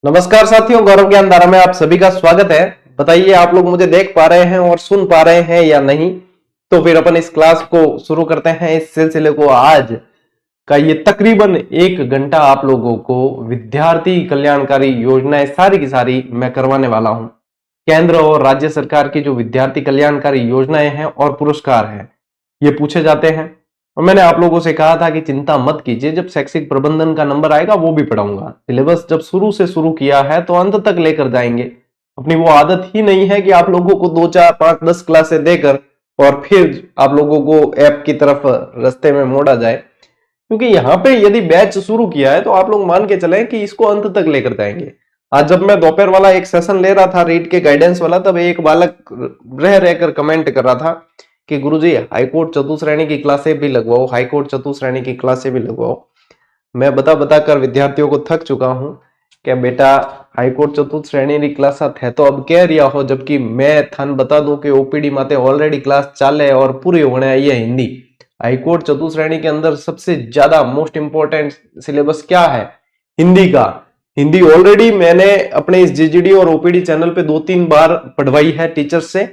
नमस्कार साथियों, गौरव ज्ञान धारा में आप सभी का स्वागत है। बताइए आप लोग मुझे देख पा रहे हैं और सुन पा रहे हैं या नहीं। तो फिर अपन इस क्लास को शुरू करते हैं। इस सिलसिले को आज का ये तकरीबन 1 घंटा आप लोगों को विद्यार्थी कल्याणकारी योजनाएं सारी की सारी मैं करवाने वाला हूं। केंद्र और राज्य सरकार की जो विद्यार्थी कल्याणकारी योजनाएं हैं और पुरस्कार हैं ये पूछे जाते हैं। और मैंने आप लोगों से कहा था कि चिंता मत कीजिए, जब शैक्षिक प्रबंधन का नंबर आएगा वो भी पढ़ाऊंगा। सिलेबस जब शुरू से शुरू किया है तो अंत तक लेकर जाएंगे। अपनी वो आदत ही नहीं है कि आप लोगों को 2, 4, 5, 10 क्लासें देकर और फिर आप लोगों को ऐप की तरफ रास्ते में मोड़ा जाए। क्योंकि यहाँ पे यदि बैच शुरू किया है तो आप लोग मान के चलें कि इसको अंत तक लेकर जाएंगे। आज जब मैं दोपहर वाला एक सेशन ले रहा था रीड के गाइडेंस वाला, तब एक बालक रहकर कमेंट कर रहा था कि गुरुजी हाईकोर्ट चतुश्रेणी की क्लासें भी लगवाओ, हाईकोर्ट चतुश्रेणी की क्लासें भी लगवाओ। मैं बता बता कर विद्यार्थियों को थक चुका हूं कि बेटा हाईकोर्ट चतुश्रेणी की क्लास है तो अब कह रिया हो, जबकि मैं थान बता दूं कि ओपीडी माते ऑलरेडी क्लास चाले और पूरी होने आई है हिंदी। हाईकोर्ट चतुश्रेणी के अंदर सबसे ज्यादा मोस्ट इंपॉर्टेंट सिलेबस क्या है? हिंदी का। हिंदी ऑलरेडी मैंने अपने इस जीजीडी और ओपीडी चैनल पे 2-3 बार पढ़वाई है टीचर्स से,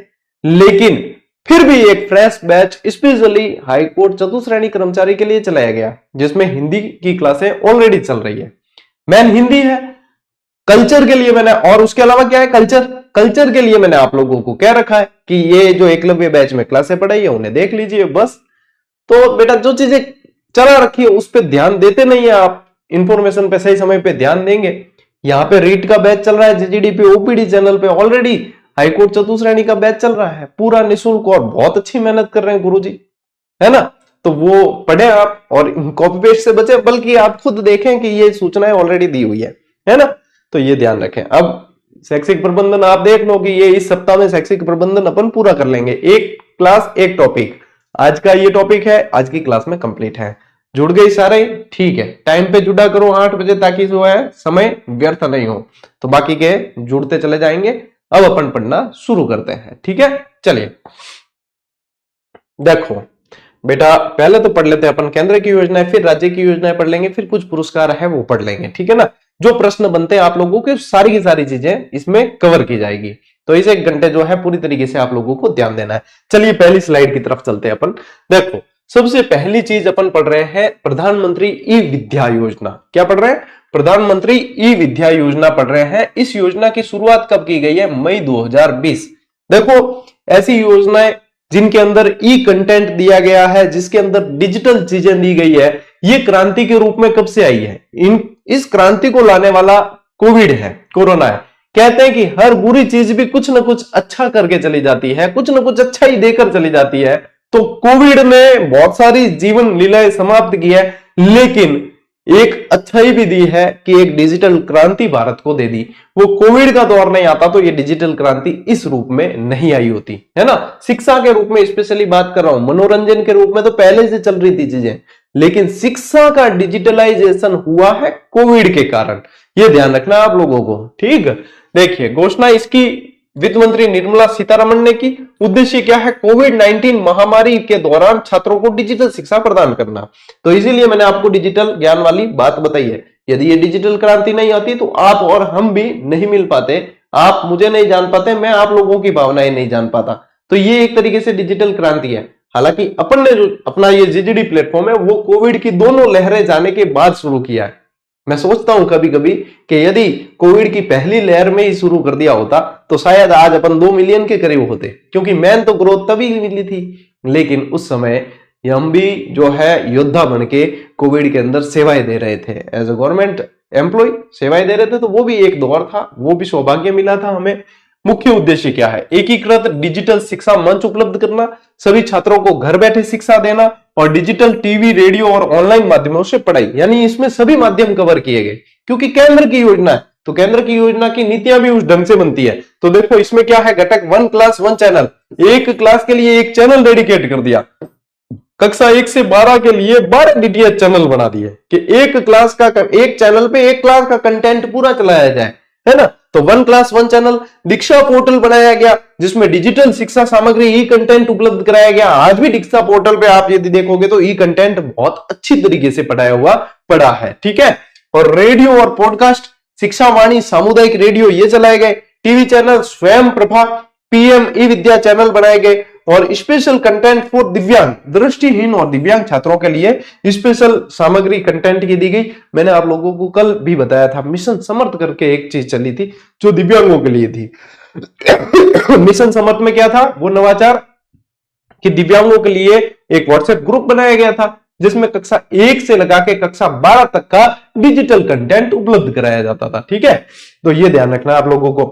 लेकिन फिर भी एक फ्रेश बैच स्पेशली हाईकोर्ट चतुश्रेणी कर्मचारी के लिए चलाया गया, जिसमें हिंदी की क्लासें ऑलरेडी चल रही है। मेन हिंदी है। कल्चर के लिए मैंने, और उसके अलावा क्या है, कल्चर के लिए मैंने आप लोगों को कह रखा है कि ये जो एकलव्य बैच में क्लासें पढ़ाई है उन्हें देख लीजिए बस। तो बेटा जो चीजें चला रखी है उस पर ध्यान देते नहीं है आप, इंफॉर्मेशन पे सही समय पे ध्यान देंगे। यहाँ पे रीट का बैच चल रहा है जीजीडी पे, ओपीडी चैनल पे ऑलरेडी हाईकोर्ट चतुश्रेणी का बैच चल रहा है, पूरा निःशुल्क, और बहुत अच्छी मेहनत कर रहे हैं गुरुजी, है ना। तो वो पढ़े आप और कॉपी पेस्ट से बचे, बल्कि आप खुद देखें कि ये सूचनाएं ऑलरेडी दी हुई है ना। तो ये ध्यान रखें। अब शैक्षिक प्रबंधन आप देख लो कि ये इस सप्ताह में शैक्षिक प्रबंधन अपन पूरा कर लेंगे। एक क्लास एक टॉपिक। आज का ये टॉपिक है, आज की क्लास में कंप्लीट है। जुड़ गई सारे? ठीक है, टाइम पे जुड़ा करो 8 बजे, ताकि जो है समय व्यर्थ नहीं हो। तो बाकी के जुड़ते चले जाएंगे। अब अपन पढ़ना शुरू करते हैं, ठीक है। चलिए देखो बेटा, पहले तो पढ़ लेते हैं अपन केंद्र की योजनाएं, फिर राज्य की योजनाएं पढ़ लेंगे, फिर कुछ पुरस्कार है वो पढ़ लेंगे, ठीक है ना। जो प्रश्न बनते हैं आप लोगों के सारी की सारी चीजें इसमें कवर की जाएगी। तो इस 1 घंटे जो है पूरी तरीके से आप लोगों को ध्यान देना है। चलिए पहली स्लाइड की तरफ चलते हैं अपन। देखो सबसे पहली चीज अपन पढ़ रहे हैं प्रधानमंत्री ई विद्या योजना। क्या पढ़ रहे हैं? प्रधानमंत्री ई विद्या योजना पढ़ रहे हैं। इस योजना की शुरुआत कब की गई है? मई 2020। देखो ऐसी योजनाएं जिनके अंदर ई कंटेंट दिया गया है, जिसके अंदर डिजिटल चीजें दी गई है, ये क्रांति के रूप में कब से आई है? इस क्रांति को लाने वाला कोविड है, कोरोना है। कहते हैं कि हर बुरी चीज भी कुछ ना कुछ अच्छा करके चली जाती है, कुछ ना कुछ अच्छा ही देकर चली जाती है। तो कोविड ने बहुत सारी जीवन लीलाएं समाप्त की है, लेकिन एक अच्छाई भी दी है कि एक डिजिटल क्रांति भारत को दे दी। वो कोविड का दौर नहीं आता तो ये डिजिटल क्रांति इस रूप में नहीं आई होती, है ना। शिक्षा के रूप में स्पेशली बात कर रहा हूं, मनोरंजन के रूप में तो पहले से चल रही थी चीजें, लेकिन शिक्षा का डिजिटलाइजेशन हुआ है कोविड के कारण। ये ध्यान रखना आप लोगों को, ठीक। देखिए घोषणा इसकी वित्त मंत्री निर्मला सीतारमण ने की। उद्देश्य क्या है? कोविड-19 महामारी के दौरान छात्रों को डिजिटल शिक्षा प्रदान करना। तो इसीलिए मैंने आपको डिजिटल ज्ञान वाली बात बताई है। यदि ये डिजिटल क्रांति नहीं आती तो आप और हम भी नहीं मिल पाते, आप मुझे नहीं जान पाते, मैं आप लोगों की भावनाएं नहीं जान पाता। तो ये एक तरीके से डिजिटल क्रांति है। हालांकि अपन ने जो अपना ये जीजीडी प्लेटफॉर्म है वो कोविड की दोनों लहरें जाने के बाद शुरू किया है। मैं सोचता हूं कभी कभी कि यदि कोविड की पहली लहर में ही शुरू कर दिया होता तो शायद आज अपन 2 मिलियन के करीब होते, क्योंकि मैन तो ग्रोथ तभी मिली थी। लेकिन उस समय हम भी जो है योद्धा बन के कोविड के अंदर सेवाएं दे रहे थे, एज ए गवर्नमेंट एम्प्लॉय सेवाएं दे रहे थे। तो वो भी एक दौर था, वो भी सौभाग्य मिला था हमें। मुख्य उद्देश्य क्या है? एकीकृत डिजिटल शिक्षा मंच उपलब्ध करना, सभी छात्रों को घर बैठे शिक्षा देना, और डिजिटल टीवी, रेडियो और ऑनलाइन माध्यमों से पढ़ाई। यानी इसमें सभी माध्यम कवर किए गए, क्योंकि केंद्र की योजना है तो केंद्र की योजना की नीतियां भी उस ढंग से बनती है। तो देखो इसमें क्या है, घटक 1 क्लास 1 चैनल, एक क्लास के लिए एक चैनल डेडिकेट कर दिया। कक्षा 1 से 12 के लिए 12 डीटीएच चैनल बना दिए कि एक क्लास का, एक चैनल पे एक क्लास का कंटेंट पूरा चलाया जाए, है ना। तो 1 क्लास 1 चैनल। दीक्षा पोर्टल बनाया गया जिसमें डिजिटल शिक्षा सामग्री ई कंटेंट उपलब्ध कराया गया। आज भी दीक्षा पोर्टल पे आप यदि देखोगे तो ई कंटेंट बहुत अच्छी तरीके से पढ़ाया हुआ पड़ा है, ठीक है। और रेडियो और पॉडकास्ट शिक्षा वाणी सामुदायिक रेडियो ये चलाए गए, टीवी चैनल स्वयं प्रभा, पीएम ई विद्या चैनल बनाए गए और स्पेशल कंटेंट फॉर दिव्यांग, दृष्टिहीन और दिव्यांग छात्रों के लिए स्पेशल सामग्री कंटेंट की दी गई। मैंने आप लोगों को कल भी बताया था, मिशन समर्थ करके एक चीज चली थी जो दिव्यांगों के लिए थी। मिशन समर्थ में क्या था वो नवाचार कि दिव्यांगों के लिए एक व्हाट्सएप ग्रुप बनाया गया था जिसमें कक्षा 1 से लगा के कक्षा 12 तक का डिजिटल कंटेंट उपलब्ध कराया जाता था। ठीक है, तो ये ध्यान रखना आप लोगों को।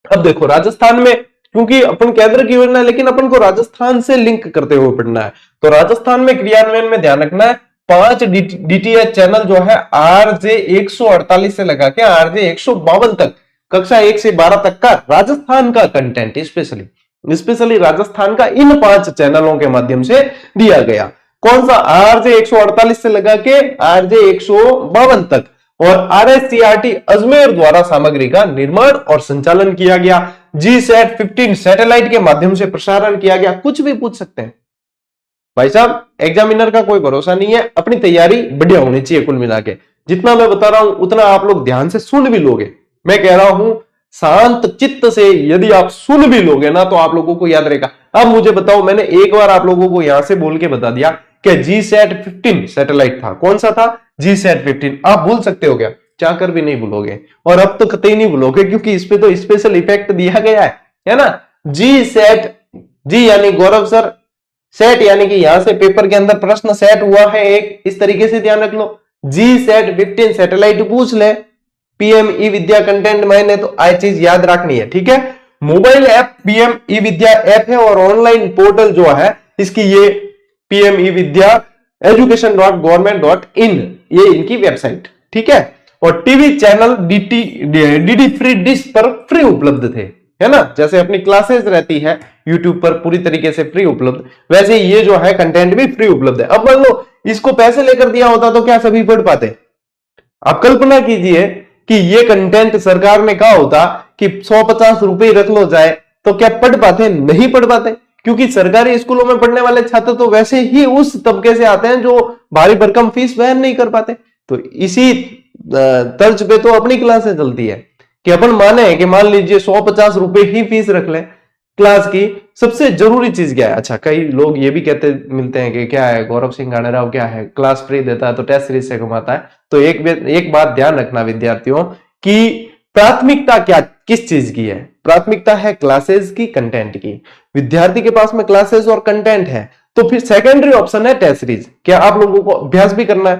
अब देखो राजस्थान में, क्योंकि अपन केंद्र की योजना है लेकिन अपन को राजस्थान से लिंक करते हुए पढ़ना है, तो राजस्थान में क्रियान्वयन में ध्यान रखना है 5 डीटीएच चैनल जो है आरजे 148 से लगा के आरजे 152 तक, कक्षा 1 से 12 तक का राजस्थान का कंटेंट स्पेशली राजस्थान का इन 5 चैनलों के माध्यम से दिया गया। कौन सा? आरजे 148 से लगा के आरजे 152 तक। और आरएससीआरटी अजमेर द्वारा सामग्री का निर्माण और संचालन किया गया। जीसैट 15 सैटेलाइट के माध्यम से प्रसारण किया गया। कुछ भी पूछ सकते हैं भाई साहब, एग्जामिनर का कोई भरोसा नहीं है, अपनी तैयारी बढ़िया होनी चाहिए। कुल मिला के जितना मैं बता रहा हूं उतना आप लोग ध्यान से सुन भी लोगे। मैं कह रहा हूं शांत चित्त से यदि आप सुन भी लोगे ना तो आप लोगों को याद रहेगा। अब मुझे बताओ, मैंने एक बार आप लोगों को यहां से बोल के बता दिया कि जीसैट 15 सैटेलाइट था। कौन सा था? जीसैट 15। आप भूल सकते हो क्या? चाहकर भी नहीं भूलोगे, और अब तो कतई नहीं भूलोगे क्योंकि इस पे तो स्पेशल इफेक्ट दिया गया है ना। जीसैट, जी यानी गौरव सर, सेट यानी कि यहां से पेपर के अंदर प्रश्न सेट हुआ है एक, इस तरीके से ध्यान रख लो। जीसैट 15 सैटेलाइट पूछ ले, पीएम ई विद्या कंटेंट मैंने तो आई चीज याद रखनी है। ठीक है, मोबाइल ऐप पीएम ई विद्या ऐप है और ऑनलाइन पोर्टल जो है इसकी ये पीएम ई विद्या education.government.in ये इनकी वेबसाइट। ठीक है, और TV channel DD free dish पर फ्री उपलब्ध थे, है ना। जैसे अपनी क्लासेस रहती है यूट्यूब पर पूरी तरीके से फ्री उपलब्ध, वैसे ये जो है कंटेंट भी फ्री उपलब्ध है। अब मान लो इसको पैसे लेकर दिया होता तो क्या सभी पढ़ पाते? आप कल्पना कीजिए कि ये कंटेंट सरकार ने कहा होता कि 150 रुपए रख लो जाए, तो क्या पढ़ पाते? नहीं पढ़ पाते, क्योंकि सरकारी स्कूलों में पढ़ने वाले छात्र तो वैसे ही उस तबके से आते हैं जो भारी भरकम फीस वहन नहीं कर पाते। तो इसी तर्ज पे तो अपनी क्लासें चलती है कि अपन माने कि मान लीजिए 150 रुपए ही फीस रख ले क्लास की। सबसे जरूरी चीज क्या है? अच्छा, कई लोग ये भी कहते मिलते हैं कि क्या है गौरव सिंह गाड़ेराव, क्या है क्लास फ्री देता है तो टेस्ट सीरीज से कमाता है। तो एक बात ध्यान रखना विद्यार्थियों कि प्राथमिकता क्या किस चीज की है? प्राथमिकता है क्लासेस की, कंटेंट की। विद्यार्थी के पास में क्लासेस और कंटेंट है तो फिर सेकेंडरी ऑप्शन है टेस्ट सीरीज। क्या आप लोगों को अभ्यास भी करना है?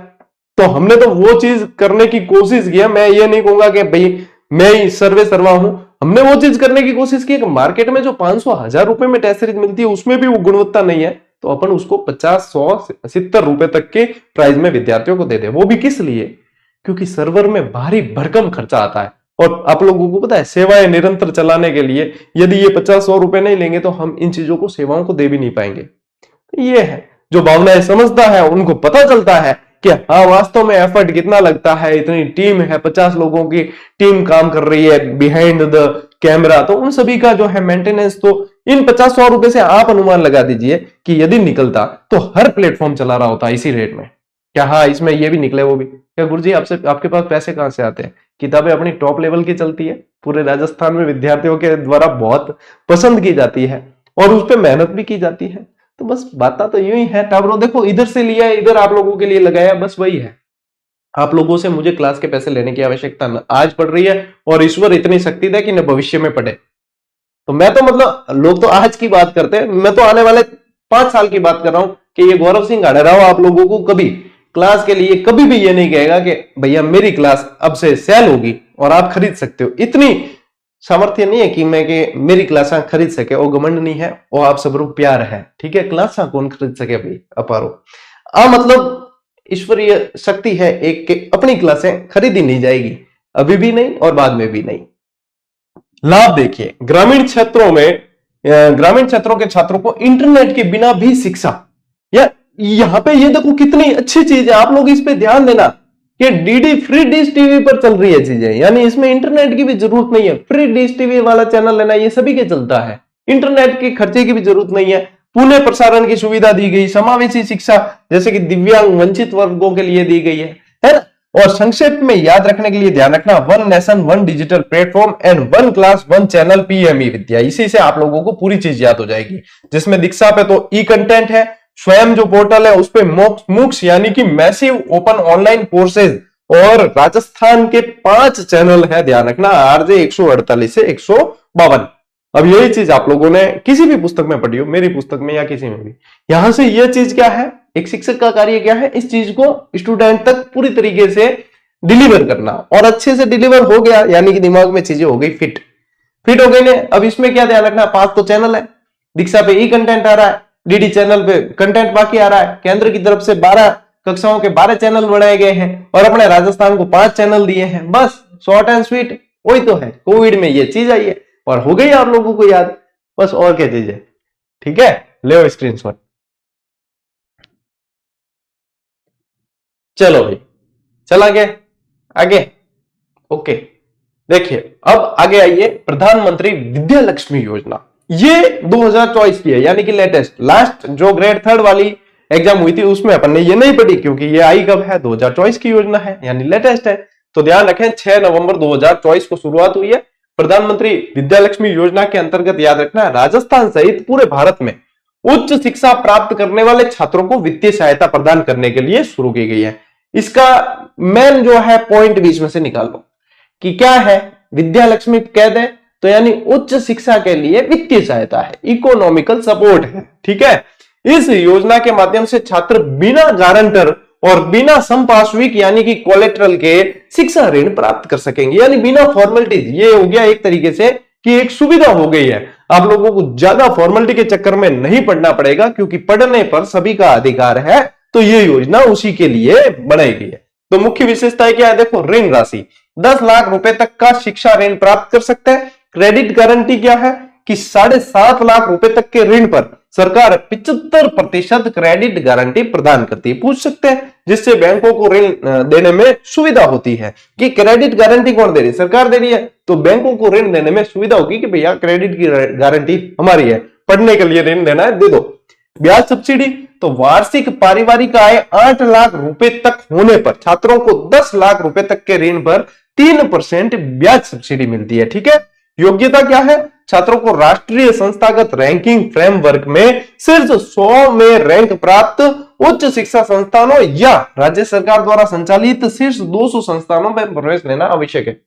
तो हमने तो वो चीज करने की कोशिश की है। मैं ये नहीं कहूंगा कि भाई मैं ही सर्वे सर्वा हूं, हमने वो चीज करने की कोशिश की कि मार्केट में जो 500-1000 रुपए में टेस्ट सीरीज मिलती है उसमें भी वो गुणवत्ता नहीं है, तो अपन उसको 50, 100, 70 रुपए तक के प्राइस में विद्यार्थियों को दे दे। वो भी किस लिए? क्योंकि सर्वर में भारी भरकम खर्चा आता है और आप लोगों को पता है सेवाएं निरंतर चलाने के लिए यदि ये 50-100 रुपए नहीं लेंगे तो हम इन चीजों को, सेवाओं को दे भी नहीं पाएंगे। ये है जो भावनाएं समझता है उनको पता चलता है कि हाँ वास्तव में एफर्ट कितना लगता है। इतनी टीम है, 50 लोगों की टीम काम कर रही है बिहाइंड द कैमरा, तो उन सभी का जो है मेंटेनेंस, तो इन 50-100 रुपए से आप अनुमान लगा दीजिए कि यदि निकलता तो हर प्लेटफॉर्म चला रहा होता इसी रेट में। क्या हाँ इसमें ये भी निकले वो भी? क्या गुरुजी आपसे आपके पास पैसे कहां से आते हैं? किताबें अपनी टॉप लेवल की चलती है, पूरे राजस्थान में विद्यार्थियों के द्वारा बहुत पसंद की जाती है और उस पर मेहनत भी की जाती है। तो बस बात तो यूं ही है टाबरो, देखो इधर से लिया इधर आप लोगों के लिए लगाया, बस वही है। आप लोगों से मुझे क्लास के पैसे लेने की आवश्यकता न आज पड़ रही है और ईश्वर इतनी शक्ति दे कि न भविष्य में पड़े। तो मैं तो मतलब लोग तो आज की बात करते हैं, मैं तो आने वाले 5 साल की बात कर रहा हूं कि ये गौरव सिंह गाड़ेराव आप लोगों को कभी क्लास के लिए कभी भी ये नहीं कहेगा कि भैया मेरी क्लास अब से सेल होगी और आप खरीद सकते हो। इतनी सामर्थ्य नहीं है कि मैं कि मेरी क्लासा खरीद सके, वो घमंड नहीं है, वो आप सब लोग प्यार है। ठीक है, क्लासा कौन खरीद सके भाई अपारो मतलब ईश्वरीय शक्ति है एक के अपनी क्लासें खरीदी नहीं जाएगी, अभी भी नहीं और बाद में भी नहीं। लाभ देखिए, ग्रामीण क्षेत्रों में ग्रामीण क्षेत्रों के छात्रों को इंटरनेट के बिना भी शिक्षा, या यहां पे ये देखो कितनी अच्छी चीज है, आप लोग इस पे ध्यान देना कि डीडी फ्री डिश टीवी पर चल रही है चीजें, यानी इसमें इंटरनेट की भी जरूरत नहीं है। फ्री डिश टीवी वाला चैनल लेना ये सभी के चलता है, इंटरनेट के खर्चे की भी जरूरत नहीं है। पुनः प्रसारण की सुविधा दी गई, समावेशी शिक्षा जैसे कि दिव्यांग वंचित वर्गों के लिए दी गई है ना। और संक्षेप में याद रखने के लिए ध्यान रखना, one nation one digital platform and one class one channel PM e Vidya. इसी से आप लोगों को पूरी चीज याद हो जाएगी। जिसमें दीक्षा पे तो ई कंटेंट है, स्वयं जो पोर्टल है उस पे मूक्स यानी कि मैसिव ओपन ऑनलाइन कोर्सेज, और राजस्थान के 5 चैनल है, ध्यान रखना, आरजे 148 से 152। अब यही चीज आप लोगों ने किसी भी पुस्तक में पढ़ी हो, मेरी पुस्तक में या किसी में भी, यहां से यह चीज क्या है, एक शिक्षक का कार्य क्या है, इस चीज को स्टूडेंट तक पूरी तरीके से डिलीवर करना। और अच्छे से डिलीवर हो गया यानी कि दिमाग में चीजें हो गई फिट हो गई ने। अब इसमें क्या ध्यान रखना, 5 तो चैनल है, दीक्षा पे ई कंटेंट आ रहा है, डीडी चैनल पे कंटेंट बाकी आ रहा है, केंद्र की तरफ से 12 कक्षाओं के 12 चैनल बढ़ाए गए हैं, और अपने राजस्थान को 5 चैनल दिए हैं। बस शॉर्ट एंड स्वीट वही तो है, कोविड में ये चीज आई है और हो गई आप लोगों को याद, बस और क्या चीज है। ठीक है, ले स्क्रीनशॉट। चलो भाई, चला गया आगे। ओके, देखिए अब आगे आइए, प्रधानमंत्री विद्या लक्ष्मी योजना, ये 2024 की है, यानी कि लेटेस्ट। लास्ट जो ग्रेड 3 वाली एग्जाम हुई थी उसमें अपन ने ये नहीं पढ़ी, क्योंकि ये आई कब है, 2024 की योजना है, यानी लेटेस्ट है। तो ध्यान रखें, 6 नवंबर 2024 को शुरुआत हुई है। प्रधानमंत्री विद्या लक्ष्मी योजना के अंतर्गत याद रखना, राजस्थान सहित पूरे भारत में उच्च शिक्षा प्राप्त करने वाले छात्रों को वित्तीय सहायता प्रदान करने के लिए शुरू की गई है। इसका मेन जो है पॉइंट बीच में से निकाल लो कि क्या है, विद्या लक्ष्मी कह दें तो यानी उच्च शिक्षा के लिए वित्तीय सहायता है, इकोनॉमिकल सपोर्ट है। ठीक है, इस योजना के माध्यम से छात्र बिना गारंटर और बिना संपार्श्विक यानी कि कोलेटरल के शिक्षा ऋण प्राप्त कर सकेंगे, यानी बिना फॉर्मेलिटीज। ये हो गया एक तरीके से कि एक सुविधा हो गई है, आप लोगों को ज्यादा फॉर्मेलिटी के चक्कर में नहीं पढ़ना पड़ेगा, क्योंकि पढ़ने पर सभी का अधिकार है। तो ये योजना उसी के लिए बनाई गई है। तो मुख्य विशेषता क्या है, देखो, ऋण राशि 10 लाख रुपए तक का शिक्षा ऋण प्राप्त कर सकते हैं। क्रेडिट गारंटी क्या है कि 7.5 लाख रुपए तक के ऋण पर सरकार 75% क्रेडिट गारंटी प्रदान करती है। पूछ सकते हैं, जिससे बैंकों को ऋण देने में सुविधा होती है कि क्रेडिट गारंटी कौन दे रही है, सरकार दे रही है, तो बैंकों को ऋण देने में सुविधा होगी कि भैया क्रेडिट की गारंटी हमारी है, पढ़ने के लिए ऋण देना है, दे दो। ब्याज सब्सिडी, तो वार्षिक पारिवारिक आय 8 लाख रुपए तक होने पर छात्रों को 10 लाख रुपए तक के ऋण पर 3% ब्याज सब्सिडी मिलती है। ठीक है, योग्यता क्या है, छात्रों को राष्ट्रीय संस्थागत रैंकिंग फ्रेमवर्क में शीर्ष 100 में रैंक प्राप्त उच्च शिक्षा संस्थानों या राज्य सरकार द्वारा संचालित शीर्ष 200 संस्थानों में प्रवेश लेना आवश्यक है।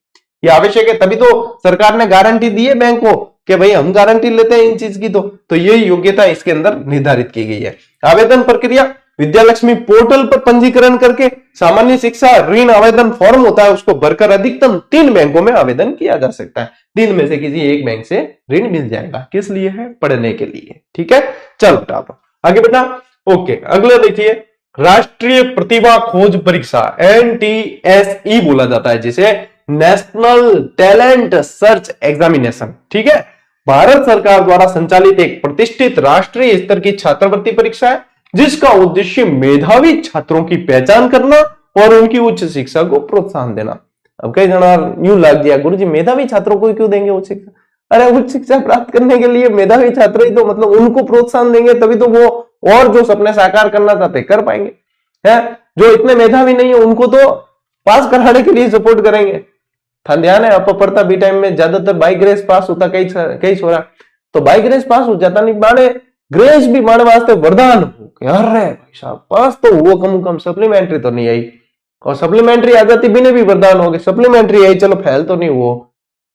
यह आवश्यक है, तभी तो सरकार ने गारंटी दी है बैंक को कि भाई हम गारंटी लेते हैं इन चीज की। तो यही योग्यता इसके अंदर निर्धारित की गई है। आवेदन प्रक्रिया, विद्या लक्ष्मी पोर्टल पर पंजीकरण करके सामान्य शिक्षा ऋण आवेदन फॉर्म होता है, उसको भरकर अधिकतम 3 बैंकों में आवेदन किया जा सकता है। 3 में से किसी एक बैंक से ऋण मिल जाएगा। किस लिए है, पढ़ने के लिए। ठीक है, चल बेटा आगे बेटा। ओके, अगला देखिए, राष्ट्रीय प्रतिभा खोज परीक्षा, NTSE बोला जाता है जिसे, नेशनल टैलेंट सर्च एग्जामिनेशन। ठीक है, भारत सरकार द्वारा संचालित एक प्रतिष्ठित राष्ट्रीय स्तर की छात्रवृत्ति परीक्षा है, जिसका उद्देश्य मेधावी छात्रों की पहचान करना और उनकी उच्च शिक्षा को प्रोत्साहन देना। अब कई जना यूं लग गया, गुरुजी मेधावी छात्रों को क्यों देंगे उच्च शिक्षा? अरे उच्च शिक्षा प्राप्त करने के लिए मेधावी छात्र ही तो, मतलब उनको प्रोत्साहन देंगे तभी तो वो और जो सपने साकार करना चाहते कर पाएंगे। है, जो इतने मेधावी नहीं है उनको तो पास कराने के लिए सपोर्ट करेंगे। ध्यान है, आप पढ़ता बी टाइम में ज्यादातर बाई ग्रेस पास होता, कई छोरा तो बाई ग्रेस पास हो जाता, नहीं बाणे ग्रेस भी माने वास्ते वरदान हो। अरे भाई साहब पास तो हुआ कम सप्लीमेंट्री तो नहीं आई, और सप्लीमेंट्री आ जाती भी नहीं भी वरदान हो गए, सप्लीमेंट्री आई चलो फेल तो नहीं हुआ।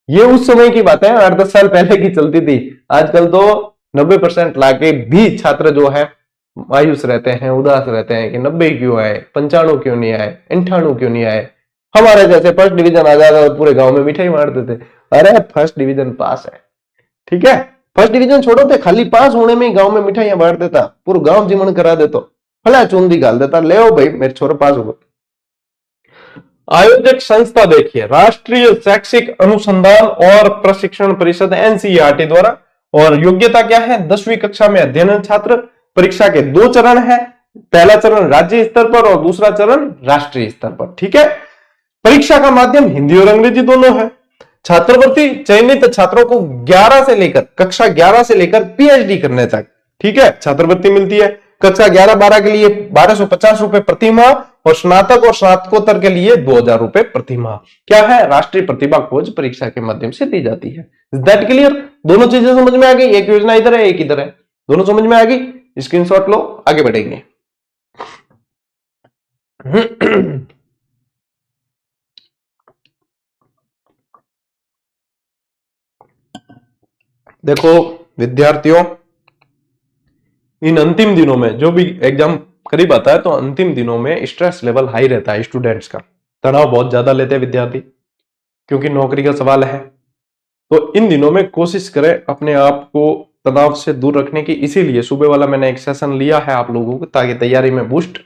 ये उस समय की बात है, 8-10 साल पहले की चलती थी। आजकल तो 90% लाके भी छात्र जो है मायूस रहते हैं, उदास रहते हैं कि 90 क्यों आए, 95 क्यों नहीं आए, 98 क्यों नहीं आए। हमारे जैसे फर्स्ट डिवीजन आ जाता और पूरे गांव में मिठाई मारते थे। अरे फर्स्ट डिवीजन पास है, ठीक है, फर्स्ट डिवीजन छोड़ो थे, खाली पास होने में गांव में मिठाइयां बांट देता, पूरा गांव जीवन करा देता, फला चूंदी गाल देता, ले आओ भाई मेरे छोरा पास हो। आयोजक संस्था देखिए, राष्ट्रीय शैक्षिक अनुसंधान और प्रशिक्षण परिषद NCERT द्वारा। और योग्यता क्या है, 10वीं कक्षा में अध्ययन छात्र। परीक्षा के 2 चरण है, पहला चरण राज्य स्तर पर और दूसरा चरण राष्ट्रीय स्तर पर। ठीक है, परीक्षा का माध्यम हिंदी और अंग्रेजी दोनों है। छात्रवृत्ति चयनित छात्रों को 11 से लेकर कक्षा 11 से लेकर PhD करने तक, ठीक है, छात्रवृत्ति मिलती है। कक्षा 11-12 के लिए 1250 रुपए प्रति माह और स्नातक और स्नातकोत्तर के लिए 2000 रुपए प्रति माह क्या है राष्ट्रीय प्रतिभा खोज परीक्षा के माध्यम से दी जाती है। Is that clear? दोनों चीजें समझ में आ गई, एक योजना इधर है एक इधर है, दोनों समझ में आ गई। स्क्रीनशॉट लो, आगे बढ़ेंगे। देखो विद्यार्थियों, इन अंतिम दिनों में जो भी एग्जाम करीब आता है तो अंतिम दिनों में स्ट्रेस लेवल हाई रहता है, स्टूडेंट्स का तनाव बहुत ज्यादा लेते हैं विद्यार्थी, क्योंकि नौकरी का सवाल है। तो इन दिनों में कोशिश करें अपने आप को तनाव से दूर रखने की। इसीलिए सुबह वाला मैंने एक सेशन लिया है आप लोगों को, ताकि तैयारी में बूस्ट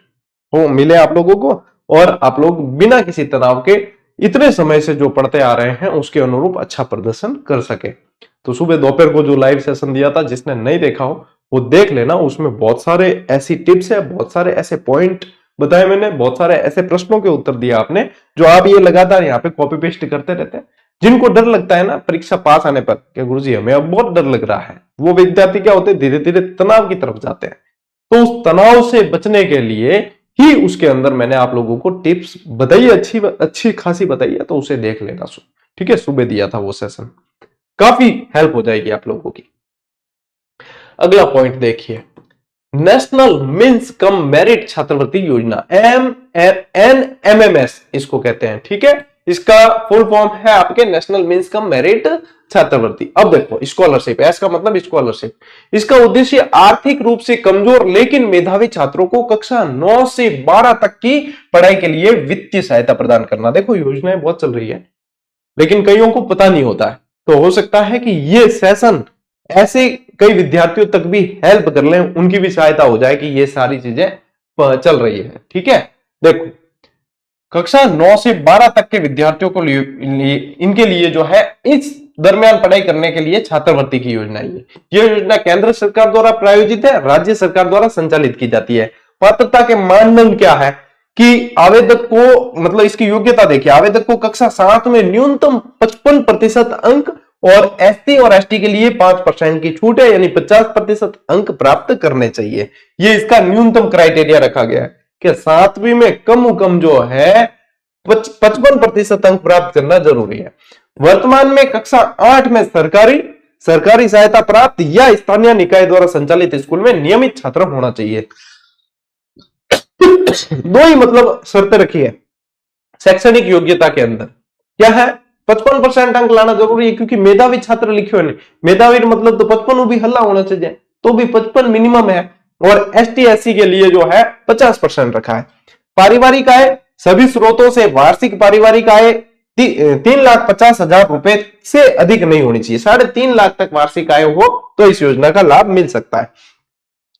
हो मिले आप लोगों को, और आप लोग बिना किसी तनाव के इतने समय से जो पढ़ते आ रहे हैं उसके अनुरूप अच्छा प्रदर्शन कर सके। तो सुबह दोपहर को जो लाइव सेशन दिया था, जिसने नहीं देखा हो वो देख लेना, उसमें बहुत सारे ऐसी टिप्स है, बहुत सारे ऐसे पॉइंट बताए मैंने, बहुत सारे ऐसे प्रश्नों के उत्तर दिया आपने, जो आप ये लगातार यहाँ पे कॉपी पेस्ट करते रहते हैं। जिनको डर लगता है ना परीक्षा पास आने पर कि गुरुजी हमें अब बहुत डर लग रहा है, वो विद्यार्थी क्या होते हैं धीरे धीरे तनाव की तरफ जाते हैं। तो उस तनाव से बचने के लिए ही उसके अंदर मैंने आप लोगों को टिप्स बताई, अच्छी खासी बताई है, तो उसे देख लेना। ठीक है, सुबह दिया था वो सेशन, काफी हेल्प हो जाएगी आप लोगों की। अगला पॉइंट देखिए, नेशनल मींस कम मेरिट छात्रवृत्ति योजना, NMMS इसको कहते हैं। ठीक है, इसका फुल फॉर्म है आपके नेशनल मींस कम मेरिट छात्रवृत्ति। अब देखो स्कॉलरशिप, एस का मतलब स्कॉलरशिप। इसका उद्देश्य आर्थिक रूप से कमजोर लेकिन मेधावी छात्रों को कक्षा 9 से 12 तक की पढ़ाई के लिए वित्तीय सहायता प्रदान करना। देखो योजनाएं बहुत चल रही है, लेकिन कईयों को पता नहीं होता है, तो हो सकता है कि ये सेशन ऐसे कई विद्यार्थियों तक भी हेल्प कर लें, उनकी भी सहायता हो जाए कि ये सारी चीजें चल रही है। ठीक है, देखो कक्षा 9 से 12 तक के विद्यार्थियों को इनके लिए जो है इस दरमियान पढ़ाई करने के लिए छात्रवृत्ति की योजना है। ये योजना केंद्र सरकार द्वारा प्रायोजित है, राज्य सरकार द्वारा संचालित की जाती है। पात्रता के मानदंड क्या है कि आवेदक को, मतलब इसकी योग्यता देखिए, आवेदक को कक्षा 7 में न्यूनतम 55% अंक और एसटी और एसटी के लिए 5% की छूट है, यानी 50% अंक प्राप्त करने चाहिए। ये इसका न्यूनतम क्राइटेरिया रखा गया है कि 7वीं में कम जो है 55% अंक प्राप्त करना जरूरी है। वर्तमान में कक्षा 8 में सरकारी सहायता प्राप्त या स्थानीय निकाय द्वारा संचालित स्कूल में नियमित छात्र होना चाहिए। दो ही मतलब शर्तें रखी है शैक्षणिक योग्यता के अंदर, क्या है 55% अंक लाना जरूरी है, क्योंकि मेधावी छात्र लिखे हुए, मेधावी मतलब तो 55 भी हल्ला होना चाहिए, तो भी 55 मिनिमम है। और एसटी एससी के लिए जो है 50% रखा है। पारिवारिक आय, सभी स्रोतों से वार्षिक पारिवारिक आय 3,50,000 रुपए से अधिक नहीं होनी चाहिए। 3.5 लाख तक वार्षिक आय हो तो इस योजना का लाभ मिल सकता है।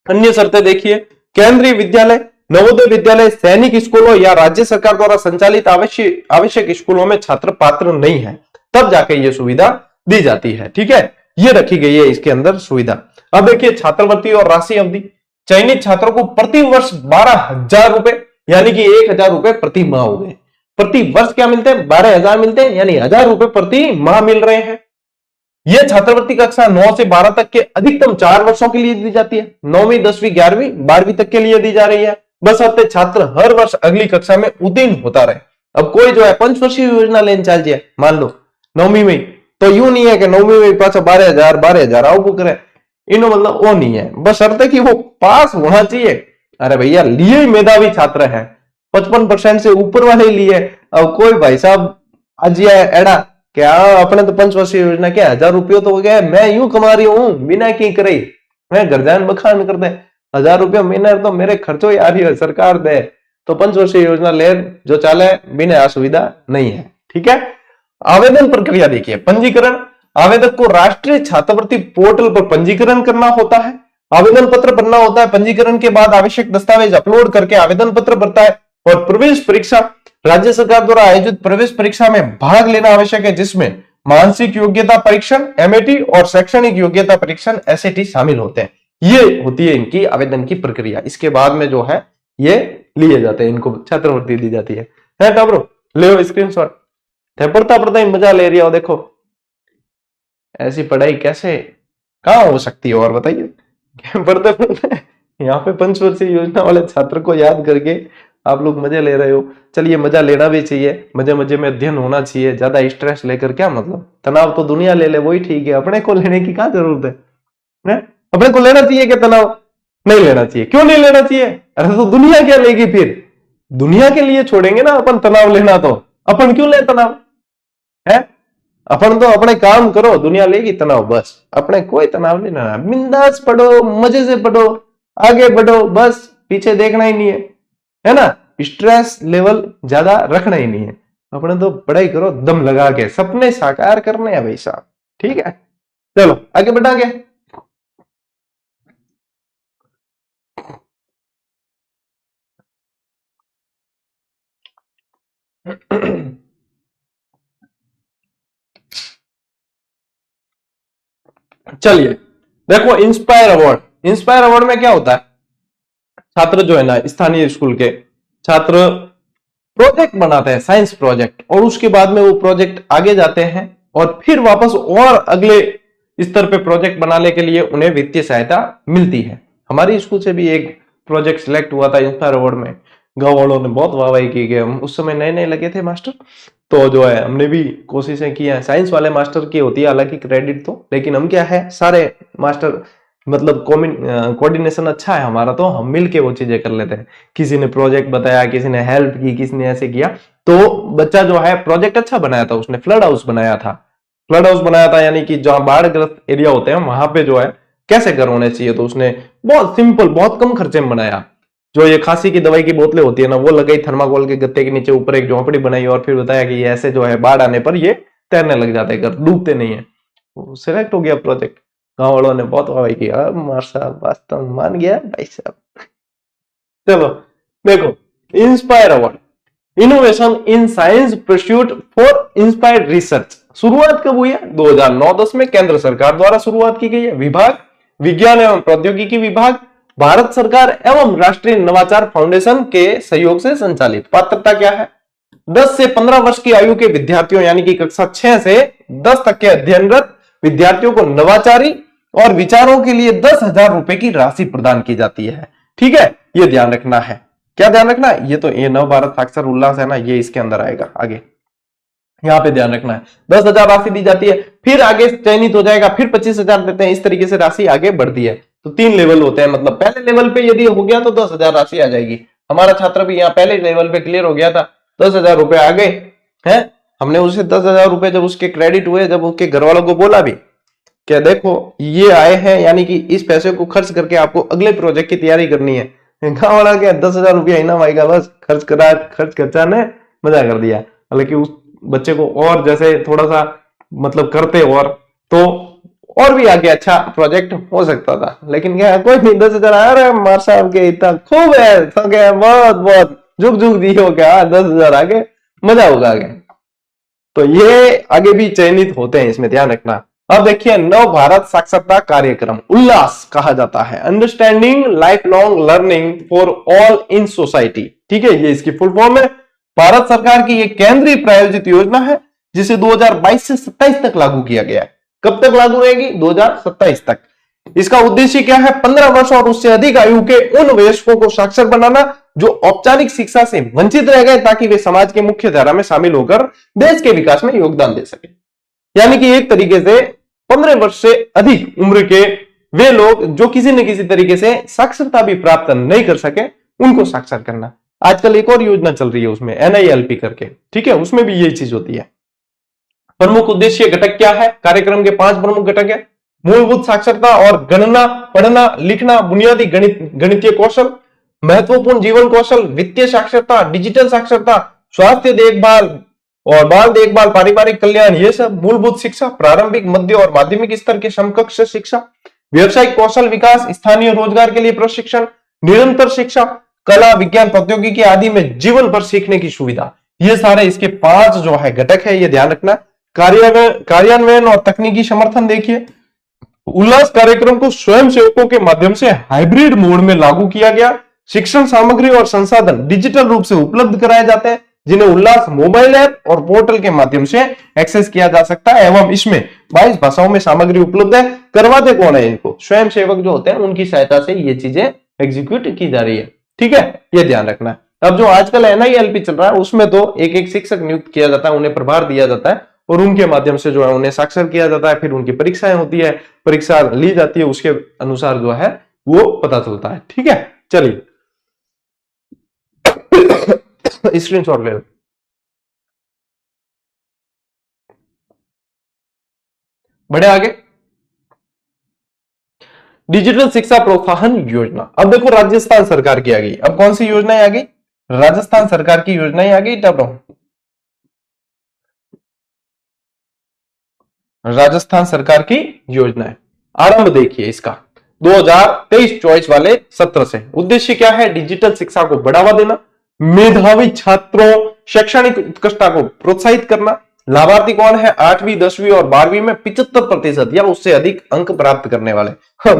अन्य शर्तें देखिए, केंद्रीय विद्यालय, नवोदय विद्यालय, सैनिक स्कूलों या राज्य सरकार द्वारा संचालित आवश्यक स्कूलों में छात्र पात्र नहीं है, तब जाके ये सुविधा दी जाती है। ठीक है, ये रखी गई है इसके अंदर सुविधा। अब देखिए छात्रवृत्ति और राशि अवधि, चयनित छात्रों को प्रति वर्ष 12,000 रुपए यानी कि 1,000 रुपए प्रति माह हो गए। प्रति वर्ष क्या मिलते हैं, 12,000 मिलते हैं, यानी 1,000 रुपए प्रति माह मिल रहे हैं। यह छात्रवृत्ति कक्षा 9 से 12 तक के अधिकतम 4 वर्षों के लिए दी जाती है। 9वीं 10वीं 11वीं 12वीं तक के लिए दी जा रही है, बशर्ते छात्र हर वर्ष अगली कक्षा में उत्तीर्ण होता रहे। अब कोई जो है पंचवर्षीय योजना लेने चल जाए, मान लो 9वीं में, तो यूं नहीं है कि 9वीं में पाछा 12,000 आओ बुक रहे, इन्हों मतलब वो नहीं है, बशर्ते कि वो पास होना चाहिए। अरे भैया लिए मेधावी छात्र है, 55% से ऊपर वाले लिए। अब कोई भाई साहब आज एड़ा क्या अपने तो पंचवर्षीय योजना क्या 1,000 रुपये तो हो गया, मैं यूं कमा रही हूं बिना की करे, मैं गर्जान बखान कर दे, 1,000 रुपये महीना तो मेरे खर्चो ही आ रही है, सरकार दे, तो पंचवर्षीय योजना ले जो चाले बिना असुविधा नहीं है। ठीक है, आवेदन प्रक्रिया देखिए, पंजीकरण, आवेदक को राष्ट्रीय छात्रवृत्ति पोर्टल पर पंजीकरण करना होता है, आवेदन पत्र भरना होता है, पंजीकरण के बाद आवश्यक दस्तावेज अपलोड करके आवेदन पत्र भरता है, और प्रवेश परीक्षा, राज्य सरकार द्वारा आयोजित प्रवेश परीक्षा में भाग लेना आवश्यक है, जिसमें मानसिक योग्यता परीक्षण एमएटी और शैक्षणिक योग्यता परीक्षण एसएटी शामिल होते हैं। ये होती है इनकी आवेदन की प्रक्रिया। इसके बाद में जो है ये लिए जाते हैं, इनको छात्रवृत्ति दी जाती है टाबरो, ले स्क्रीनशॉट, पढ़ता पढ़ता ही मजा ले रही हो। देखो ऐसी पढ़ाई कैसे कहां हो सकती है, और बताइए पढ़ते पढ़ते यहाँ पे पंचवर्षीय योजना वाले छात्र को याद करके आप लोग मजे ले रहे हो। चलिए, मजा लेना भी चाहिए, मजे मजे में अध्ययन होना चाहिए, ज्यादा स्ट्रेस लेकर क्या मतलब। तनाव तो दुनिया ले ले वही ठीक है, अपने को लेने की क्या जरूरत है? अपने को लेना चाहिए क्या तनाव? नहीं लेना चाहिए। क्यों नहीं लेना चाहिए? अरे तो दुनिया क्या लेगी फिर? दुनिया के लिए छोड़ेंगे ना अपन तनाव लेना, तो अपन क्यों ले तनाव है? अपन तो अपने काम करो, दुनिया लेगी तनाव, बस अपने कोई तनाव नहीं लेना। बिंदास पढ़ो, मजे से पढ़ो, आगे बढ़ो, बस पीछे देखना ही नहीं है ना? स्ट्रेस लेवल ज्यादा रखना ही नहीं है। अपने तो पढ़ाई करो दम लगा के, सपने साकार करने हैं भाई साहब। ठीक है, चलो आगे बढ़ांगे। चलिए देखो, इंस्पायर अवार्ड। इंस्पायर अवार्ड में क्या होता है, छात्र जो है ना, स्थानीय स्कूल के छात्र प्रोजेक्ट बनाते हैं, साइंस प्रोजेक्ट, और उसके बाद में वो प्रोजेक्ट आगे जाते हैं और फिर वापस और अगले स्तर पे प्रोजेक्ट बनाने के लिए उन्हें वित्तीय सहायता मिलती है। हमारी स्कूल से भी एक प्रोजेक्ट सिलेक्ट हुआ था इंस्पायर अवार्ड में, गांव वालों ने बहुत वाहवाही की कि हम उस समय नए नए लगे थे मास्टर, तो जो है हमने भी कोशिशें की हैं। साइंस वाले मास्टर की होती है हालांकि क्रेडिट तो, लेकिन हम क्या है, सारे मास्टर मतलब कोऑर्डिनेशन अच्छा है हमारा, तो हम मिलके वो चीजें कर लेते हैं। किसी ने प्रोजेक्ट बताया, किसी ने हेल्प की, किसी ने ऐसे किया, तो बच्चा जो है प्रोजेक्ट अच्छा बनाया था। उसने फ्लड हाउस बनाया था। फ्लड हाउस बनाया था यानी कि जहां बाढ़ ग्रस्त एरिया होते हैं वहां पे जो है कैसे घर होने चाहिए, तो उसने बहुत सिंपल, बहुत कम खर्चे में बनाया। जो ये खांसी की दवाई की बोतलें होती है ना, वो लगाई थर्माकोल के गत्ते के नीचे, ऊपर एक झोंपड़ी बनाई और फिर बताया कि ये ऐसे जो है बाढ़ आने पर ये तैरने लग जाते हैं, घर डूबते नहीं है। सिलेक्ट हो गया प्रोजेक्ट, गांव वालों ने बहुत वाहवाही की, मार साहब वास्तव में मान गया भाई साहब। चलो देखो, inspire award, innovation in science pursuit for inspired research. शुरुआत कब हुई है? 2009-10 में केंद्र सरकार द्वारा शुरुआत की गई है। विभाग विज्ञान एवं प्रौद्योगिकी विभाग, भारत सरकार एवं राष्ट्रीय नवाचार फाउंडेशन के सहयोग से संचालित। पात्रता क्या है? 10 से 15 वर्ष की आयु के विद्यार्थियों यानी कि कक्षा 6 से 10 तक के अध्ययनरत विद्यार्थियों को नवाचारी और विचारों के लिए 10,000 रुपए की राशि प्रदान की जाती है। ठीक है, ये ध्यान रखना है। क्या ध्यान रखना है? ये तो ये नव भारत साक्षर उल्लास है ना, ये इसके अंदर आएगा आगे, यहां पे ध्यान रखना है। 10,000 राशि दी जाती है, फिर आगे चयनित हो जाएगा, फिर 25,000 देते हैं। इस तरीके से राशि आगे बढ़ती है। तो 3 लेवल होते हैं, मतलब पहले लेवल पे यदि हो गया तो 10,000 राशि आ जाएगी। हमारा छात्र भी यहाँ पहले लेवल पे क्लियर हो गया था, 10,000 रुपए आ गए हैं। हमने उसे 10,000 रुपए जब उसके क्रेडिट हुए, जब उसके घर वालों को बोला भी क्या देखो ये आए हैं, यानी कि इस पैसे को खर्च करके आपको अगले प्रोजेक्ट की तैयारी करनी है, गाँव वाला क्या 10,000 रुपया इनाम आएगा, बस खर्च खर्चा ने मजा कर दिया। हालांकि उस बच्चे को और जैसे थोड़ा सा मतलब करते और तो और भी आगे अच्छा प्रोजेक्ट हो सकता था, लेकिन क्या कोई नहीं, 10,000 आ रहा है मार साहब के, इतना खूब है, तो क्या बहुत बहुत झुक झुक दियो क्या, 10,000 आगे मजा होगा आगे। तो ये आगे भी चयनित होते हैं, इसमें ध्यान रखना। अब देखिए, नव भारत साक्षरता कार्यक्रम उल्लास कहा जाता है, understanding life long learning for all in society. ठीक है, ये इसकी फुल फॉर्म है। भारत सरकार की एक केंद्रीय प्रायोजित योजना है जिसे 2022 से 27 तक लागू किया गया है। कब तक लागू रहेगी? 2027 तक। इसका उद्देश्य क्या है? 15 वर्ष और उससे अधिक आयु के उन वयस्कों को साक्षर बनाना जो औपचारिक शिक्षा से वंचित रह गए, ताकि वे समाज के मुख्य धारा में शामिल होकर देश के विकास में योगदान दे सके। यानी कि एक तरीके से 15 वर्ष से अधिक उम्र के वे लोग जो किसी न किसी तरीके से साक्षरता भी प्राप्त नहीं कर सके, उनको साक्षर करना। आजकल एक और योजना चल रही है उसमें, NILP करके, ठीक है, उसमें भी यही चीज होती है। प्रमुख उद्देश्य घटक क्या है? कार्यक्रम के 5 प्रमुख घटक है। मूलभूत साक्षरता और गणना, पढ़ना लिखना, बुनियादी गणितीय कौशल, महत्वपूर्ण जीवन कौशल, वित्तीय साक्षरता, डिजिटल साक्षरता, स्वास्थ्य देखभाल और बाल देखभाल, पारिवारिक कल्याण, ये सब मूलभूत शिक्षा, प्रारंभिक, मध्य और माध्यमिक स्तर के समकक्ष शिक्षा, व्यवसायिक कौशल विकास, स्थानीय रोजगार के लिए प्रशिक्षण, निरंतर शिक्षा, कला विज्ञान प्रौद्योगिकी आदि में जीवन भर सीखने की सुविधा। ये सारे इसके 5 जो है घटक है, ये ध्यान रखना। कार्यान्वयन और तकनीकी समर्थन देखिए, उल्लास कार्यक्रम को स्वयं सेवकों के माध्यम से हाइब्रिड मोड में लागू किया गया। शिक्षण सामग्री और संसाधन डिजिटल रूप से उपलब्ध कराए जाते हैं, जिन्हें उल्लास मोबाइल ऐप और पोर्टल के माध्यम से एक्सेस किया जा सकता है, एवं इसमें 22 भाषाओं में सामग्री उपलब्ध है। करवाते कौन है इनको? स्वयं सेवक जो होते हैं, उनकी सहायता से ये चीजें एग्जीक्यूट की जा रही है। ठीक है, ये ध्यान रखना है। अब जो आजकल NILP चल रहा है उसमें तो एक एक शिक्षक नियुक्त किया जाता है, उन्हें प्रभार दिया जाता है और उनके माध्यम से जो है उन्हें साक्षर किया जाता है, फिर उनकी परीक्षाएं होती है, परीक्षा ली जाती है, उसके अनुसार जो है वो पता चलता है। ठीक है, चलिए स्क्रीनशॉट ले लो। बढ़े आगे। डिजिटल शिक्षा प्रोत्साहन योजना, अब देखो राजस्थान सरकार की आ गई। अब कौन सी योजनाएं आ गई? राजस्थान सरकार की योजनाएं आ गई। टब राजस्थान सरकार की योजनाएं, आरंभ देखिए इसका 2023-24 वाले सत्र से। उद्देश्य क्या है? डिजिटल शिक्षा को बढ़ावा देना, मेधावी छात्रों शैक्षणिक उत्कृष्टता को प्रोत्साहित करना। लाभार्थी कौन है? 8वीं 10वीं और 12वीं में 75% या उससे अधिक अंक प्राप्त करने वाले।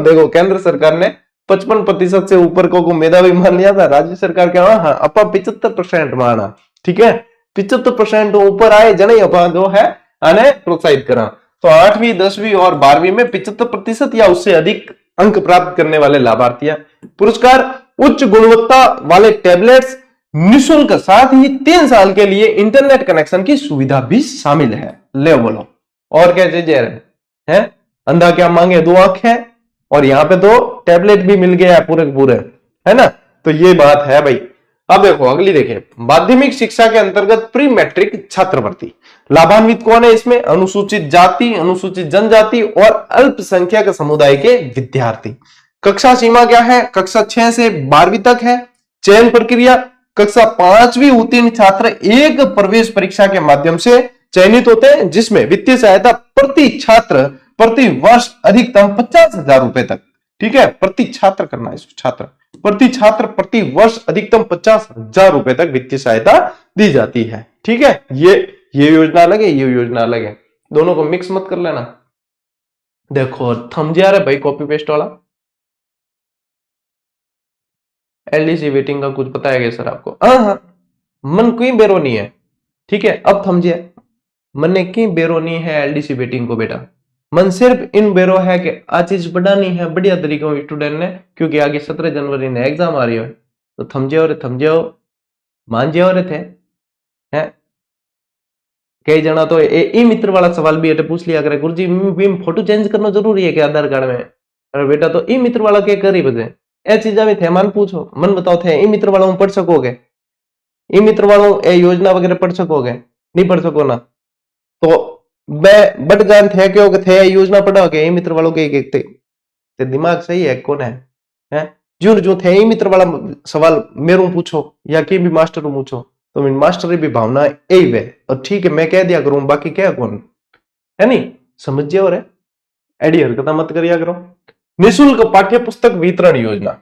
देखो केंद्र सरकार ने 55% से ऊपर को मेधावी मान लिया था, राज्य सरकार क्या हाँ अपा 75% माना। ठीक है, 75% ऊपर आए जने अपा जो है आने प्रोत्साहित करा। तो 8वीं 10वीं और 12वीं में 75% या उससे अधिक अंक प्राप्त करने वाले लाभार्थी। पुरस्कार उच्च गुणवत्ता वाले टैबलेट्स निःशुल्क, साथ ही 3 साल के लिए इंटरनेट कनेक्शन की सुविधा भी शामिल है। ले बोलो और क्या चाहिए है? अंधा क्या मांगे 2 आंख है, और यहां पे तो टैबलेट भी मिल गया है पूरे पूरे, है ना। तो ये बात है भाई। अब देखो अगली देखिए, माध्यमिक शिक्षा के अंतर्गत प्री मैट्रिक छात्रवृत्ति। लाभान्वित कौन है इसमें? अनुसूचित जाति, अनुसूचित जनजाति और अल्पसंख्यक समुदाय के विद्यार्थी। कक्षा सीमा क्या है? कक्षा 6 से 12वीं तक है। चयन प्रक्रिया, कक्षा 5वीं उत्तीर्ण छात्र एक प्रवेश परीक्षा के माध्यम से चयनित होते हैं, जिसमें वित्तीय सहायता प्रति छात्र प्रति वर्ष अधिकतम 50,000 रुपए तक। ठीक है, प्रति छात्र करना है, छात्र प्रति छात्र प्रति वर्ष अधिकतम 50,000 रुपए तक वित्तीय सहायता दी जाती है। ठीक है, ये योजना अलग है, ये योजना अलग है, दोनों को मिक्स मत कर लेना। देखो थमजिया रे भाई कॉपी पेस्ट वाला। LDC वेटिंग का कुछ पता है क्या सर आपको? हाँ, मन कोई बेरो नहीं है। ठीक है, अब थमजिया मन ने की बेरो नहीं है LDC वेटिंग को बेटा। मन सिर्फ इन बेरो है कि आ चीज बढ़ानी है बढ़िया तरीके में स्टूडेंट ने, क्योंकि आगे 17 जनवरी ने एग्जाम आ रही है। तो थम जाओ मान जाओ रे थे हैं। कई जना तो ई मित्र वाला सवाल भी अटे पूछ लिया करे, गुरुजी फोटो चेंज करना जरूरी है क्या आधार कार्ड में? अरे बेटा तो ई मित्र वाला के करी बजे ए चीजा में थे मन पूछो, मन बताओ थे ई मित्र वाला पढ़ सकोगे? ई मित्र वालों ए योजना वगैरह पढ़ सकोगे? नहीं पढ़ सको ना। तो बट जान थे क्यों थे योजना पढ़ा के ई मित्र वालों के ते दिमाग सही है कौन है? जो थे ई मित्र वाला सवाल मेरे पूछो या कि भी मास्टर पूछो तो मास्टर भी भावना यही वे, और ठीक है मैं कह दिया करूं बाकी क्या कौन है नहीं समझिए। और एडी हरकत मत करिया करो। निःशुल्क पाठ्य पुस्तक वितरण योजना,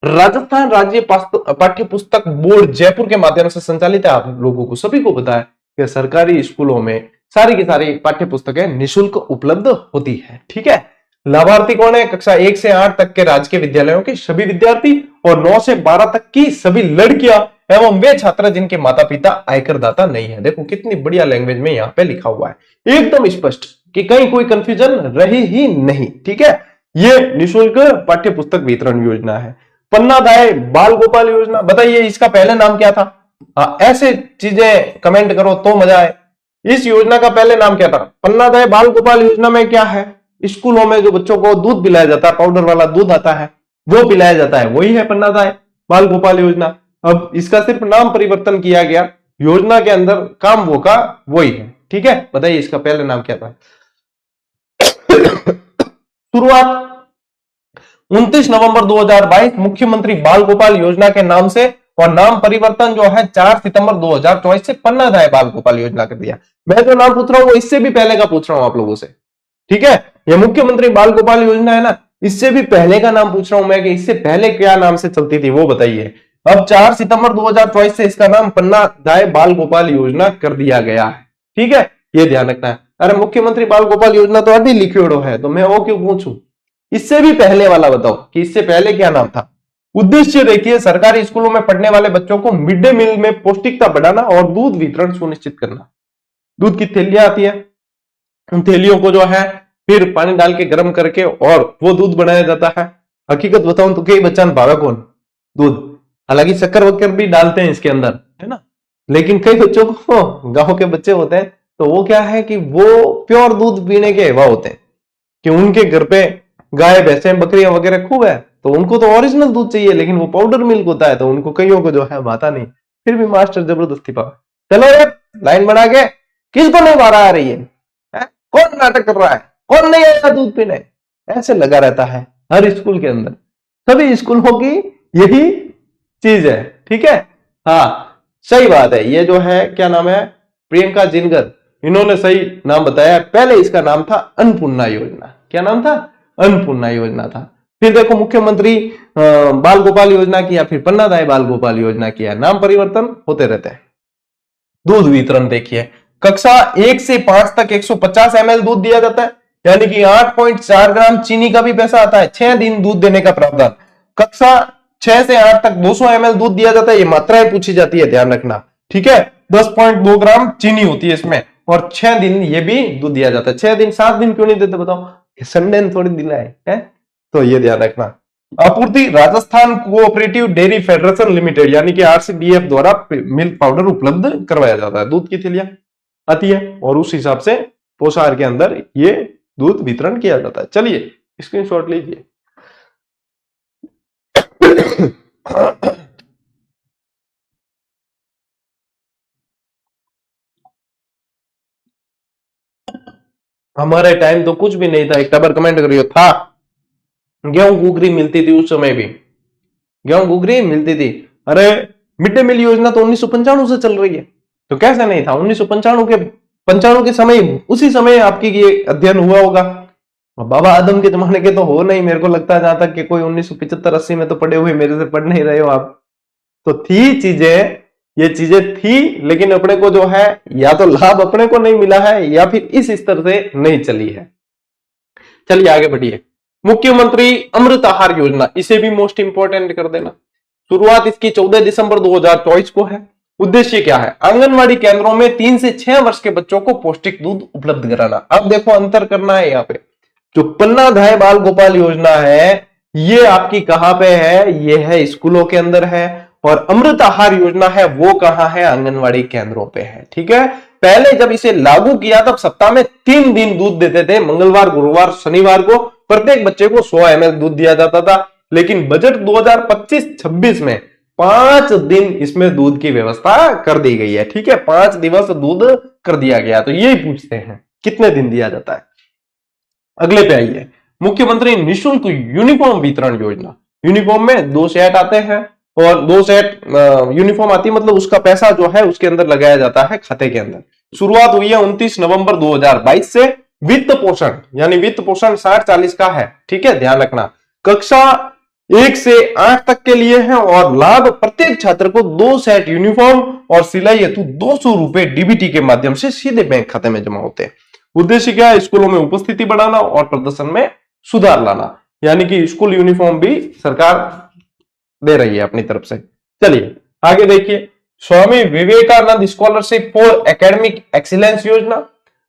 राजस्थान राज्य पाठ्य पुस्तक बोर्ड जयपुर के माध्यम से संचालित है। आप लोगों को सभी को पता है कि सरकारी स्कूलों में सारी की सारी पाठ्य पुस्तकें निःशुल्क उपलब्ध होती है। ठीक है, लाभार्थी कौन है? कक्षा 1 से 8 तक के राजकीय विद्यालयों के सभी विद्यार्थी और 9 से 12 तक की सभी लड़कियां एवं वे छात्र जिनके माता पिता आयकर दाता नहीं है। देखो कितनी बढ़िया लैंग्वेज में यहाँ पे लिखा हुआ है, एकदम स्पष्ट कि कहीं कोई कंफ्यूजन रही ही नहीं। ठीक है, ये निःशुल्क पाठ्य पुस्तक वितरण योजना है। पन्नादाय बाल गोपाल योजना, बताइए इसका पहले नाम क्या था? ऐसे चीजें कमेंट करो तो मजा आए। इस योजना का पहले नाम क्या था? पन्नादाय बाल गोपाल योजना में क्या है? स्कूलों में जो बच्चों को दूध पिलाया जाता है, पाउडर वाला दूध आता है वो पिलाया जाता है, वही है पन्नादाय बाल गोपाल योजना। अब इसका सिर्फ नाम परिवर्तन किया गया, योजना के अंदर काम वो का वही है। ठीक है, बताइए इसका पहले नाम क्या था? शुरुआत 29 नवंबर 2022 मुख्यमंत्री बाल गोपाल योजना के नाम से, और नाम परिवर्तन जो है 4 सितंबर 2024 से पन्नादाय बाल गोपाल योजना कर दिया। मैं जो नाम पूछ रहा हूं वो इससे भी पहले का पूछ रहा हूं आप लोगों से। ठीक है, ये मुख्यमंत्री बाल गोपाल योजना है ना, इससे भी पहले का नाम पूछ रहा हूं मैं कि इससे पहले क्या नाम से चलती थी वो बताइए। अब 4 सितंबर 2024 से इसका नाम पन्नादाय बाल गोपाल योजना कर दिया गया है। ठीक है, ये ध्यान रखना है। अरे मुख्यमंत्री बाल गोपाल योजना तो अभी लिखियोड़ो है, तो मैं वो क्यों पूछूं? इससे भी पहले वाला बताओ कि इससे पहले क्या नाम था। उद्देश्य देखिए, सरकारी स्कूलों में पढ़ने वाले बच्चों को मिड डे मील में पौष्टिकता बढ़ाना और दूध वितरण सुनिश्चित करना। दूध की थैलियां आती है, उन थैलियों को जो है फिर पानी डाल के गर्म करके और वो दूध बनाया जाता है। हकीकत बताऊं तो कई बच्चा भावे कौन, दूध। हालांकि शक्कर वक्कर भी डालते हैं इसके अंदर, है ना, लेकिन कई बच्चों को गांव के बच्चे होते हैं तो वो क्या है कि वो प्योर दूध पीने के हवा होते हैं, कि उनके घर पे गाय भैंसे बकरियां वगैरह खूब है, तो उनको तो ओरिजिनल दूध चाहिए, लेकिन वो पाउडर मिल्क होता है तो उनको कईयों को जो है भाता नहीं, फिर भी मास्टर जबरदस्ती पावे। चलो यार लाइन बना के, किसको नहीं बारह आ रही है? कौन नाटक कर रहा है, कौन नहीं आया दूध पीने, ऐसे लगा रहता है हर स्कूल के अंदर। सभी स्कूलों की यही चीज है, ठीक है। हाँ सही बात है, ये जो है क्या नाम है, प्रियंका जिनगर, इन्होंने सही नाम बताया। पहले इसका नाम था अन्नपूर्णा योजना। क्या नाम था? अन्नपूर्णा योजना था। फिर देखो मुख्यमंत्री बाल गोपाल योजना किया, फिर पन्नादाय बाल गोपाल योजना किया, नाम परिवर्तन होते रहते हैं। दूध वितरण देखिए, कक्षा 1 से 5 तक 150 ml दूध दिया जाता है, यानी कि 8.4 ग्राम चीनी का भी पैसा आता है। 6 दिन दूध देने का प्रावधान। कक्षा 6 से 8 तक 200 ml दूध दिया जाता है, ये मात्राएं पूछी जाती है, ध्यान रखना, ठीक है। 10.2 ग्राम चीनी होती है इसमें, और 6 दिन ये भी दूध दिया जाता है। 6 दिन 7 दिन क्यों नहीं देते बताओ, संडे ने थोड़ी दिलाए है, तो ये ध्यान रखना। आपूर्ति Rajasthan cooperative dairy federation limited यानी कि आरसीडीएफ द्वारा मिल्क पाउडर उपलब्ध करवाया जाता है। दूध की थैलियां आती है और उस हिसाब से पोषाहार के अंदर ये दूध वितरण किया जाता है। चलिए स्क्रीनशॉट लीजिए। हमारे टाइम तो कुछ भी नहीं था, एक टबर कमेंट करियो था, गेहूं घुघरी मिलती थी उस समय भी, गेहूं घुघरी मिलती थी। अरे मिड डे मील योजना तो 1995 से चल रही है, तो कैसे नहीं था? 1995 के समय, उसी समय आपकी ये अध्ययन हुआ होगा। बाबा आदम के जमाने के तो हो नहीं, मेरे को लगता है, जहां तक कि कोई 1975-80 में तो पढ़े हुए मेरे से पढ़ नहीं रहे हो आप। तो थी चीजें, ये चीजें थी, लेकिन अपने को जो है या तो लाभ अपने को नहीं मिला है या फिर इस स्तर से नहीं चली है। चलिए आगे बढ़िए। मुख्यमंत्री अमृत आहार योजना, इसे भी मोस्ट इंपोर्टेंट कर देना। शुरुआत इसकी 14 दिसंबर 2024 को है। उद्देश्य क्या है? आंगनवाड़ी केंद्रों में 3 से 6 वर्ष के बच्चों को पौष्टिक दूध उपलब्ध कराना। अब देखो अंतर करना है यहाँ पे, जो पन्ना धाय बाल गोपाल योजना है ये आपकी कहां पे है? ये है स्कूलों के अंदर है, और अमृत आहार योजना है वो कहां है? आंगनवाड़ी केंद्रों पे है, ठीक है। पहले जब इसे लागू किया तब सप्ताह में 3 दिन दूध देते थे, मंगलवार गुरुवार शनिवार को प्रत्येक बच्चे को 100 ml दूध दिया जाता था। लेकिन बजट 2025-26 में 5 दिन इसमें दूध की व्यवस्था कर दी गई है, ठीक है। 5 दिवस दूध कर दिया गया। तो यही पूछते हैं कितने दिन दिया जाता है। अगले पे आइए, मुख्यमंत्री निःशुल्क यूनिफॉर्म वितरण योजना। यूनिफॉर्म में 2 सेट आते हैं, और 2 सेट यूनिफॉर्म आती है, मतलब उसका पैसा जो है उसके अंदर लगाया जाता है खाते के अंदर। शुरुआत हुई है 29 नवंबर 2022 से। वित्त पोषण यानी वित्त पोषण 60-40 का है, ठीक है, ध्यान रखना। कक्षा 1 से 8 तक के लिए है, और लाभ प्रत्येक छात्र को 2 सेट यूनिफॉर्म और सिलाई हेतु 200 रुपए डीबीटी के माध्यम से सीधे बैंक खाते में जमा होते हैं। उद्देश्य क्या है? स्कूलों में उपस्थिति बढ़ाना और प्रदर्शन में सुधार लाना, यानी कि स्कूल यूनिफॉर्म भी सरकार दे रही है अपनी तरफ से। चलिए आगे देखिए, Swami Vivekananda scholarship for academic excellence योजना।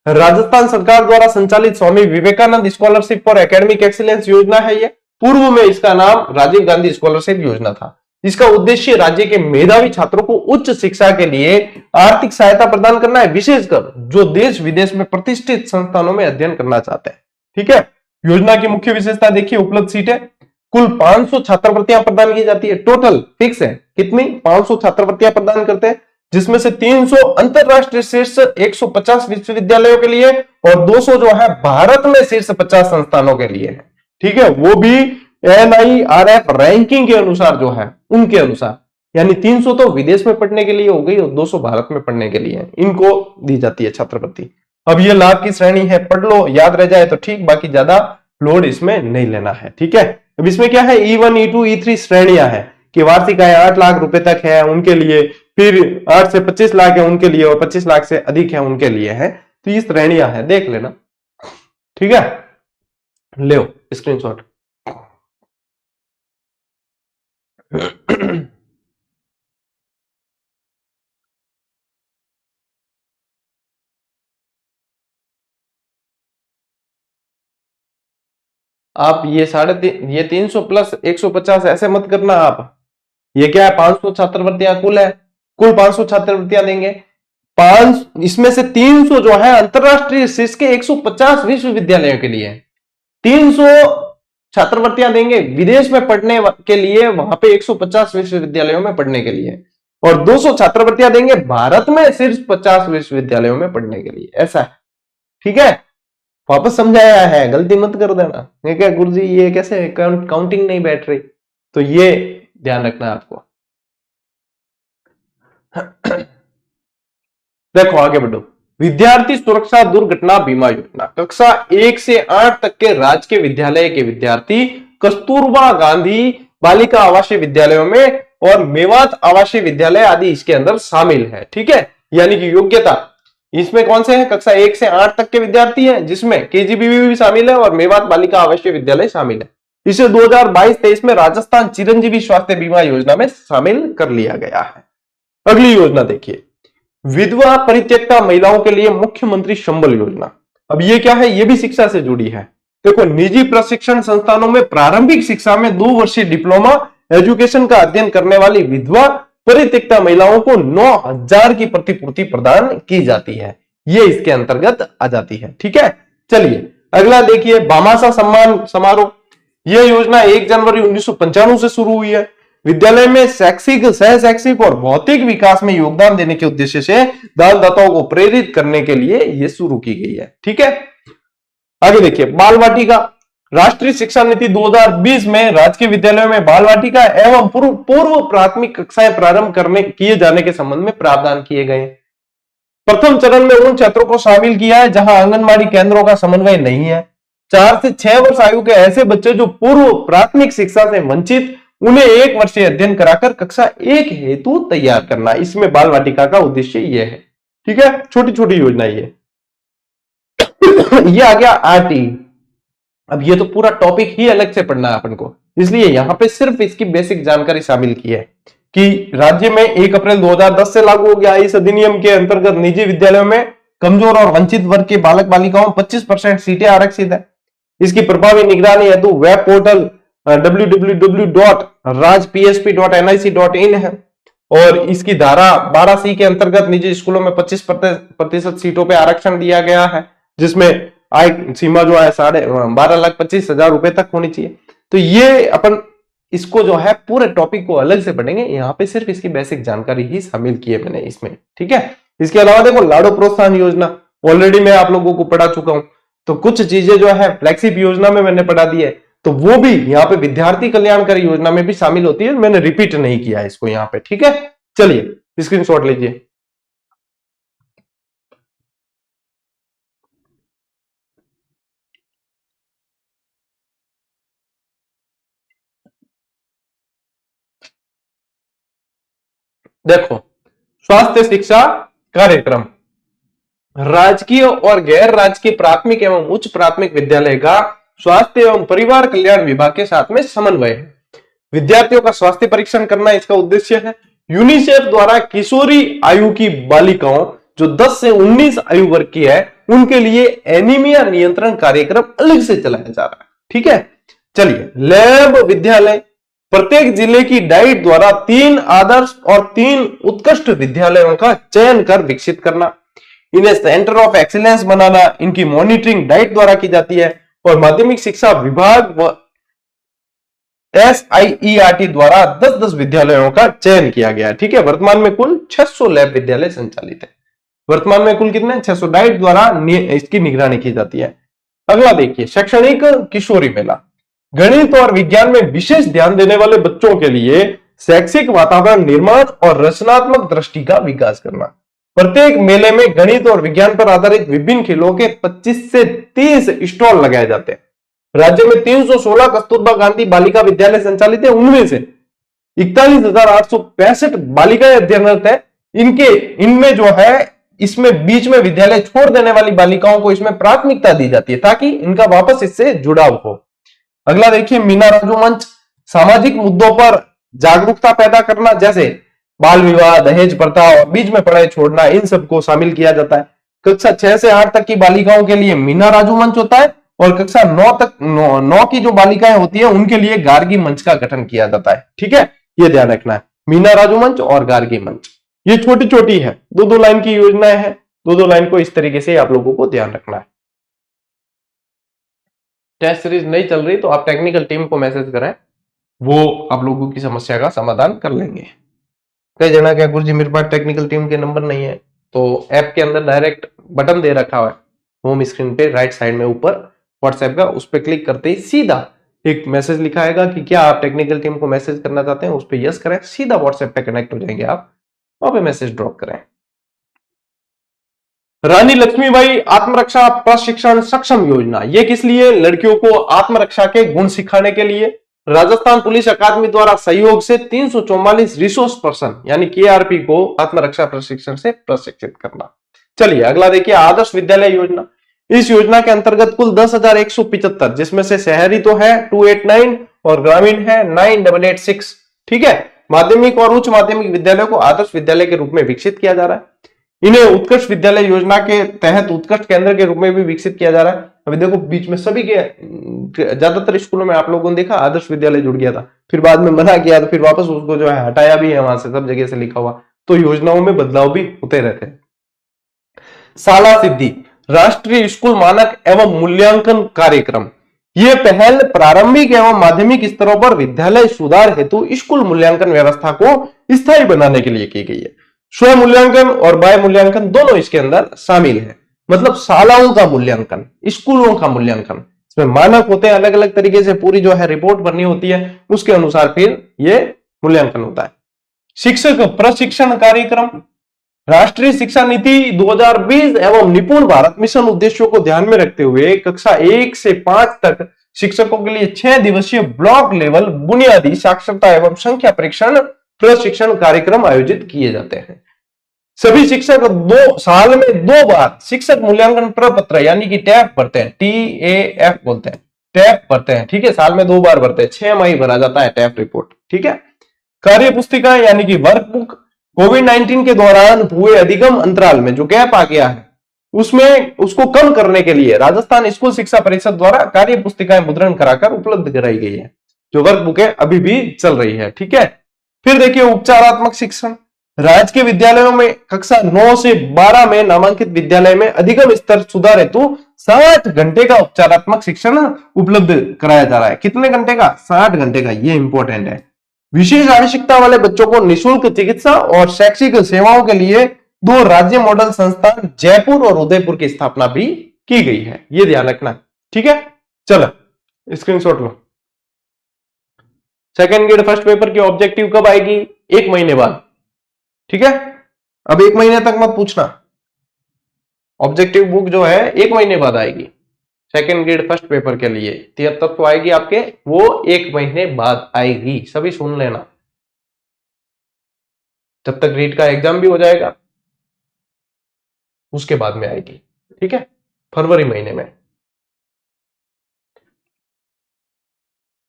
राजस्थान सरकार द्वारा संचालित Swami Vivekananda scholarship for academic excellence योजना है ये। पूर्व में इसका नाम राजीव गांधी स्कॉलरशिप योजना था। इसका उद्देश्य राज्य के मेधावी छात्रों को उच्च शिक्षा के लिए आर्थिक सहायता प्रदान करना है, विशेषकर जो देश विदेश में प्रतिष्ठित संस्थानों में अध्ययन करना चाहते हैं, ठीक है। योजना की मुख्य विशेषता देखिए, उपलब्ध सीटें कुल 500 छात्रवृत्तियां प्रदान की जाती है, टोटल फिक्स है कितनी? 500 छात्रवृत्तियां प्रदान करते हैं, जिसमें से 300 अंतरराष्ट्रीय शीर्ष 150 विश्वविद्यालयों के लिए, और 200 जो है भारत में शीर्ष 50 संस्थानों के लिए है, ठीक है। वो भी एनआईआरएफ रैंकिंग के अनुसार जो है उनके अनुसार, यानी 300 तो विदेश में पढ़ने के लिए हो गई और 200 भारत में पढ़ने के लिए, इनको दी जाती है छात्रवृत्ति। अब ये लाभ की श्रेणी है, पढ़ लो याद रह जाए तो ठीक, बाकी ज्यादा लोड इसमें नहीं लेना है, ठीक है। अब इसमें क्या है, E1 E2 E3 श्रेणियां हैं, कि वार्षिक आय 8 लाख रुपए तक है उनके लिए, फिर 8 से 25 लाख है उनके लिए, और 25 लाख से अधिक है उनके लिए है। तो ये श्रेणियां है, देख लेना, ठीक है। ले स्क्रीनशॉट। आप ये 350 ये 300 प्लस 150 ऐसे मत करना आप। ये क्या है, 500 छात्रवृत्तियां कुल है, कुल 500 छात्रवृत्तियां देंगे। 5 इसमें से 300 जो है अंतरराष्ट्रीय शीर्ष के 150 विश्वविद्यालयों के लिए, 300 छात्रवृत्तियां देंगे विदेश में पढ़ने के लिए, वहां पे 150 विश्वविद्यालयों में पढ़ने के लिए, और 200 छात्रवृत्तियां देंगे भारत में सिर्फ 50 विश्वविद्यालयों में पढ़ने के लिए। ऐसा है, ठीक है। वापस समझाया है, गलती मत कर देना। ये क्या गुरुजी ये कैसे काउंटिंग नहीं बैठ रही, तो ये ध्यान रखना है आपको। देखो आगे बढ़ो। विद्यार्थी सुरक्षा दुर्घटना बीमा योजना, कक्षा 1 से 8 तक के राजकीय विद्यालय के विद्यार्थी कस्तूरबा गांधी बालिका आवासीय विद्यालयों में और मेवात आवासीय विद्यालय आदि इसके अंदर शामिल है, ठीक है। यानी कि योग्यता इसमें कौन से हैं, कक्षा 1 से 8 तक के विद्यार्थी हैं, जिसमें केजीबीवी भी शामिल है और मेवात बालिका आवासीय विद्यालय शामिल है। इसे 2022-23 में राजस्थान चिरंजीवी स्वास्थ्य बीमा योजना में शामिल कर लिया गया है। अगली योजना देखिए, विधवा परित्यक्ता महिलाओं के लिए मुख्यमंत्री संबल योजना। अब ये क्या है, ये भी शिक्षा से जुड़ी है। देखो, निजी प्रशिक्षण संस्थानों में प्रारंभिक शिक्षा में 2 वर्षीय डिप्लोमा एजुकेशन का अध्ययन करने वाली विधवा परित्यक्ता महिलाओं को 9,000 की प्रतिपूर्ति प्रदान की जाती है। ये इसके अंतर्गत आ जाती है, ठीक है। चलिए अगला देखिए, भामाशाह सम्मान समारोह। यह योजना 1 जनवरी 1995 से शुरू हुई है। विद्यालय में शैक्षिक, सह शैक्षिक और भौतिक विकास में योगदान देने के उद्देश्य से दानदाताओं को प्रेरित करने के लिए यह शुरू की गई है, ठीक है। आगे देखिए, बाल वाटिका। राष्ट्रीय शिक्षा नीति 2020 में राजकीय विद्यालयों में बाल वाटिका एवं पूर्व प्राथमिक कक्षाएं प्रारंभ किए जाने के संबंध में प्रावधान किए गए। प्रथम चरण में उन क्षेत्रों को शामिल किया है जहां आंगनबाड़ी केंद्रों का समन्वय नहीं है। 4 से 6 वर्ष आयु के ऐसे बच्चे जो पूर्व प्राथमिक शिक्षा से वंचित, उन्हें 1 वर्षीय अध्ययन कराकर कक्षा 1 हेतु तैयार करना, इसमें बाल वाटिका का उद्देश्य यह है, ठीक है। छोटी छोटी योजना ये आ गया आरटी। अब ये तो पूरा टॉपिक ही अलग से पढ़ना है अपन को, इसलिए यहां पे सिर्फ इसकी बेसिक जानकारी शामिल की है कि राज्य में 1 अप्रैल 2010 से लागू हो गया। इस अधिनियम के अंतर्गत निजी विद्यालयों में कमजोर और वंचित वर्ग के बालक बालिकाओं 25% सीटें आरक्षित है। इसकी प्रभावी निगरानी हेतु वेब पोर्टल www.rajpsp.nic.in है और इसकी धारा 12C के अंतर्गत निजी स्कूलों में 25% सीटों पे आरक्षण दिया गया है, जिसमें आय सीमा जो है 12,25,000 रुपए तक होनी चाहिए। तो ये अपन इसको जो है पूरे टॉपिक को अलग से पढ़ेंगे, यहाँ पे सिर्फ इसकी बेसिक जानकारी ही शामिल की है मैंने इसमें, ठीक है। इसके अलावा देखो, लाड़ो प्रोत्साहन योजना ऑलरेडी मैं आप लोगों को पढ़ा चुका हूं, तो कुछ चीजें जो है फ्लैगशिप योजना में मैंने पढ़ा दी है, तो वो भी यहाँ पे विद्यार्थी कल्याणकारी योजना में भी शामिल होती है। मैंने रिपीट नहीं किया है इसको यहाँ पे, ठीक है। चलिए स्क्रीनशॉट लीजिए। देखो, स्वास्थ्य शिक्षा कार्यक्रम राजकीय और गैर राजकीय प्राथमिक एवं उच्च प्राथमिक विद्यालय का स्वास्थ्य एवं परिवार कल्याण विभाग के साथ में समन्वय है। विद्यार्थियों का स्वास्थ्य परीक्षण करना इसका उद्देश्य है। यूनिसेफ द्वारा किशोरी आयु की बालिकाओं जो 10 से 19 आयु वर्ग की है, उनके लिए एनीमिया नियंत्रण कार्यक्रम अलग से चलाया जा रहा है, ठीक है। चलिए, लैब विद्यालय प्रत्येक जिले की डाइट द्वारा 3 आदर्श और 3 उत्कृष्ट विद्यालयों का चयन कर विकसित करना, इन्हें सेंटर ऑफ एक्सीलेंस बनाना, इनकी मॉनिटरिंग डाइट द्वारा की जाती है और माध्यमिक शिक्षा विभाग व SIERT द्वारा 10-10 विद्यालयों का चयन किया गया है, ठीक है। वर्तमान में कुल 600 लैब विद्यालय संचालित है। वर्तमान में कुल कितने, 600 डाइट द्वारा इसकी निगरानी की जाती है। अगला देखिए, शैक्षणिक किशोरी मेला। गणित और विज्ञान में विशेष ध्यान देने वाले बच्चों के लिए शैक्षिक वातावरण निर्माण और रचनात्मक दृष्टि का विकास करना। प्रत्येक मेले में गणित और विज्ञान पर आधारित विभिन्न खेलों के 25 से 30 स्टॉल लगाए जाते हैं। राज्य में 316 कस्तूरबा गांधी बालिका विद्यालय संचालित है, उनमें से 41,865 बालिकाएं अध्ययनरत है। इनमें जो है, इसमें बीच में विद्यालय छोड़ देने वाली बालिकाओं को इसमें प्राथमिकता दी जाती है ताकि इनका वापस इससे जुड़ाव हो। अगला देखिए, मीना राजू मंच। सामाजिक मुद्दों पर जागरूकता पैदा करना, जैसे बाल विवाह, दहेज प्रथा और बीच में पढ़ाई छोड़ना, इन सबको शामिल किया जाता है। कक्षा 6 से 8 तक की बालिकाओं के लिए मीना राजू मंच होता है और कक्षा 9 तक 9 की जो बालिकाएं होती है उनके लिए गार्गी मंच का गठन किया जाता है। ठीक है, ये ध्यान रखना है, मीना राजू मंच और गार्गी मंच। ये छोटी छोटी है, 2-2 लाइन की योजनाएं हैं, 2-2 लाइन को इस तरीके से आप लोगों को ध्यान रखना है। टेस्ट सीरीज नहीं चल रही तो आप टेक्निकल टीम को मैसेज करें, वो आप लोगों की समस्या का समाधान कर लेंगे। कई जना क्या गुरुजी मेरे पास टेक्निकल टीम के नंबर नहीं है, तो ऐप के अंदर डायरेक्ट बटन दे रखा है होम स्क्रीन पे राइट साइड में ऊपर व्हाट्सएप का, उस पर क्लिक करते ही सीधा एक मैसेज लिखा आएगा कि क्या आप टेक्निकल टीम को मैसेज करना चाहते हैं, उस पर यस करें, सीधा व्हाट्सएप पे कनेक्ट हो जाएंगे आप, वहां पे मैसेज ड्रॉप करें। रानी लक्ष्मीबाई आत्मरक्षा प्रशिक्षण सक्षम योजना, ये किस लिए? लड़कियों को आत्मरक्षा के गुण सिखाने के लिए राजस्थान पुलिस अकादमी द्वारा सहयोग से 344 रिसोर्स पर्सन यानी केआरपी को आत्मरक्षा प्रशिक्षण से प्रशिक्षित करना। चलिए अगला देखिए, आदर्श विद्यालय योजना। इस योजना के अंतर्गत कुल 10,175, जिसमें से शहरी तो है 289 और ग्रामीण है 9886। ठीक है, माध्यमिक और उच्च माध्यमिक विद्यालयों को आदर्श विद्यालय के रूप में विकसित किया जा रहा है। इन्हें उत्कृष्ट विद्यालय योजना के तहत उत्कृष्ट केंद्र के रूप में भी विकसित किया जा रहा है। अभी देखो बीच में सभी के ज्यादातर स्कूलों में आप लोगों ने देखा आदर्श विद्यालय जुड़ गया था, फिर बाद में मना किया, तो फिर वापस उसको जो है हटाया भी है वहां से, सब जगह से लिखा हुआ, तो योजनाओं में बदलाव भी होते रहते हैं। शाला सिद्धि राष्ट्रीय स्कूल मानक एवं मूल्यांकन कार्यक्रम, यह पहल प्रारंभिक एवं माध्यमिक स्तरों पर विद्यालय सुधार हेतु स्कूल मूल्यांकन व्यवस्था को स्थायी बनाने के लिए की गई है। स्व मूल्यांकन और बाह्य मूल्यांकन दोनों इसके अंदर शामिल है, मतलब शालाओं का मूल्यांकन, स्कूलों का मूल्यांकन, इसमें मानक होते हैं अलग अलग तरीके से, पूरी जो है रिपोर्ट भरनी होती है, उसके अनुसार फिर ये मूल्यांकन होता है। शिक्षक प्रशिक्षण कार्यक्रम, राष्ट्रीय शिक्षा नीति 2020 एवं निपुण भारत मिशन उद्देश्यों को ध्यान में रखते हुए कक्षा 1 से 5 तक शिक्षकों के लिए 6 दिवसीय ब्लॉक लेवल बुनियादी साक्षरता एवं संख्या परीक्षण प्रशिक्षण कार्यक्रम आयोजित किए जाते हैं। सभी शिक्षक 2 साल में 2 बार शिक्षक मूल्यांकन प्रपत्र यानी कि टैप भरते हैं, TAF बोलते हैं, टैप भरते हैं। ठीक है, साल में 2 बार भरते हैं, 6 माह भरा जाता है टैप रिपोर्ट। ठीक है, कार्य पुस्तिका यानी कि वर्कबुक, कोविड-19 के दौरान हुए अधिगम अंतराल में जो गैप आ गया है उसमें उसको कम करने के लिए राजस्थान स्कूल शिक्षा परिषद द्वारा कार्य पुस्तिकाएं मुद्रण कराकर उपलब्ध कराई गई है, जो वर्कबुक है अभी भी चल रही है। ठीक है, फिर देखिए उपचारात्मक शिक्षण, राजकीय विद्यालयों में कक्षा 9 से 12 में नामांकित विद्यालय में अधिगम स्तर सुधार हेतु 60 घंटे का उपचारात्मक शिक्षण उपलब्ध कराया जा रहा है। कितने घंटे का? 60 घंटे का, ये इंपॉर्टेंट है। विशेष आवश्यकता वाले बच्चों को निःशुल्क चिकित्सा और शैक्षिक सेवाओं के लिए 2 राज्य मॉडल संस्थान जयपुर और उदयपुर की स्थापना भी की गई है, ये ध्यान रखना। ठीक है, चलो स्क्रीनशॉट लो। सेकंड ग्रेड फर्स्ट पेपर की ऑब्जेक्टिव कब आएगी? 1 महीने बाद। ठीक है, अब 1 महीने तक मत पूछना, ऑब्जेक्टिव बुक जो है 1 महीने बाद आएगी। सेकेंड ग्रेड फर्स्ट पेपर के लिए 73 तो आएगी आपके, वो 1 महीने बाद आएगी, सभी सुन लेना। जब तक रीट का एग्जाम भी हो जाएगा उसके बाद में आएगी। ठीक है, फरवरी महीने में।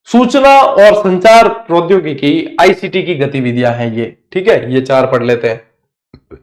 सूचना और संचार प्रौद्योगिकी ICT की गतिविधियां हैं ये। ठीक है, ये 4 पढ़ लेते हैं।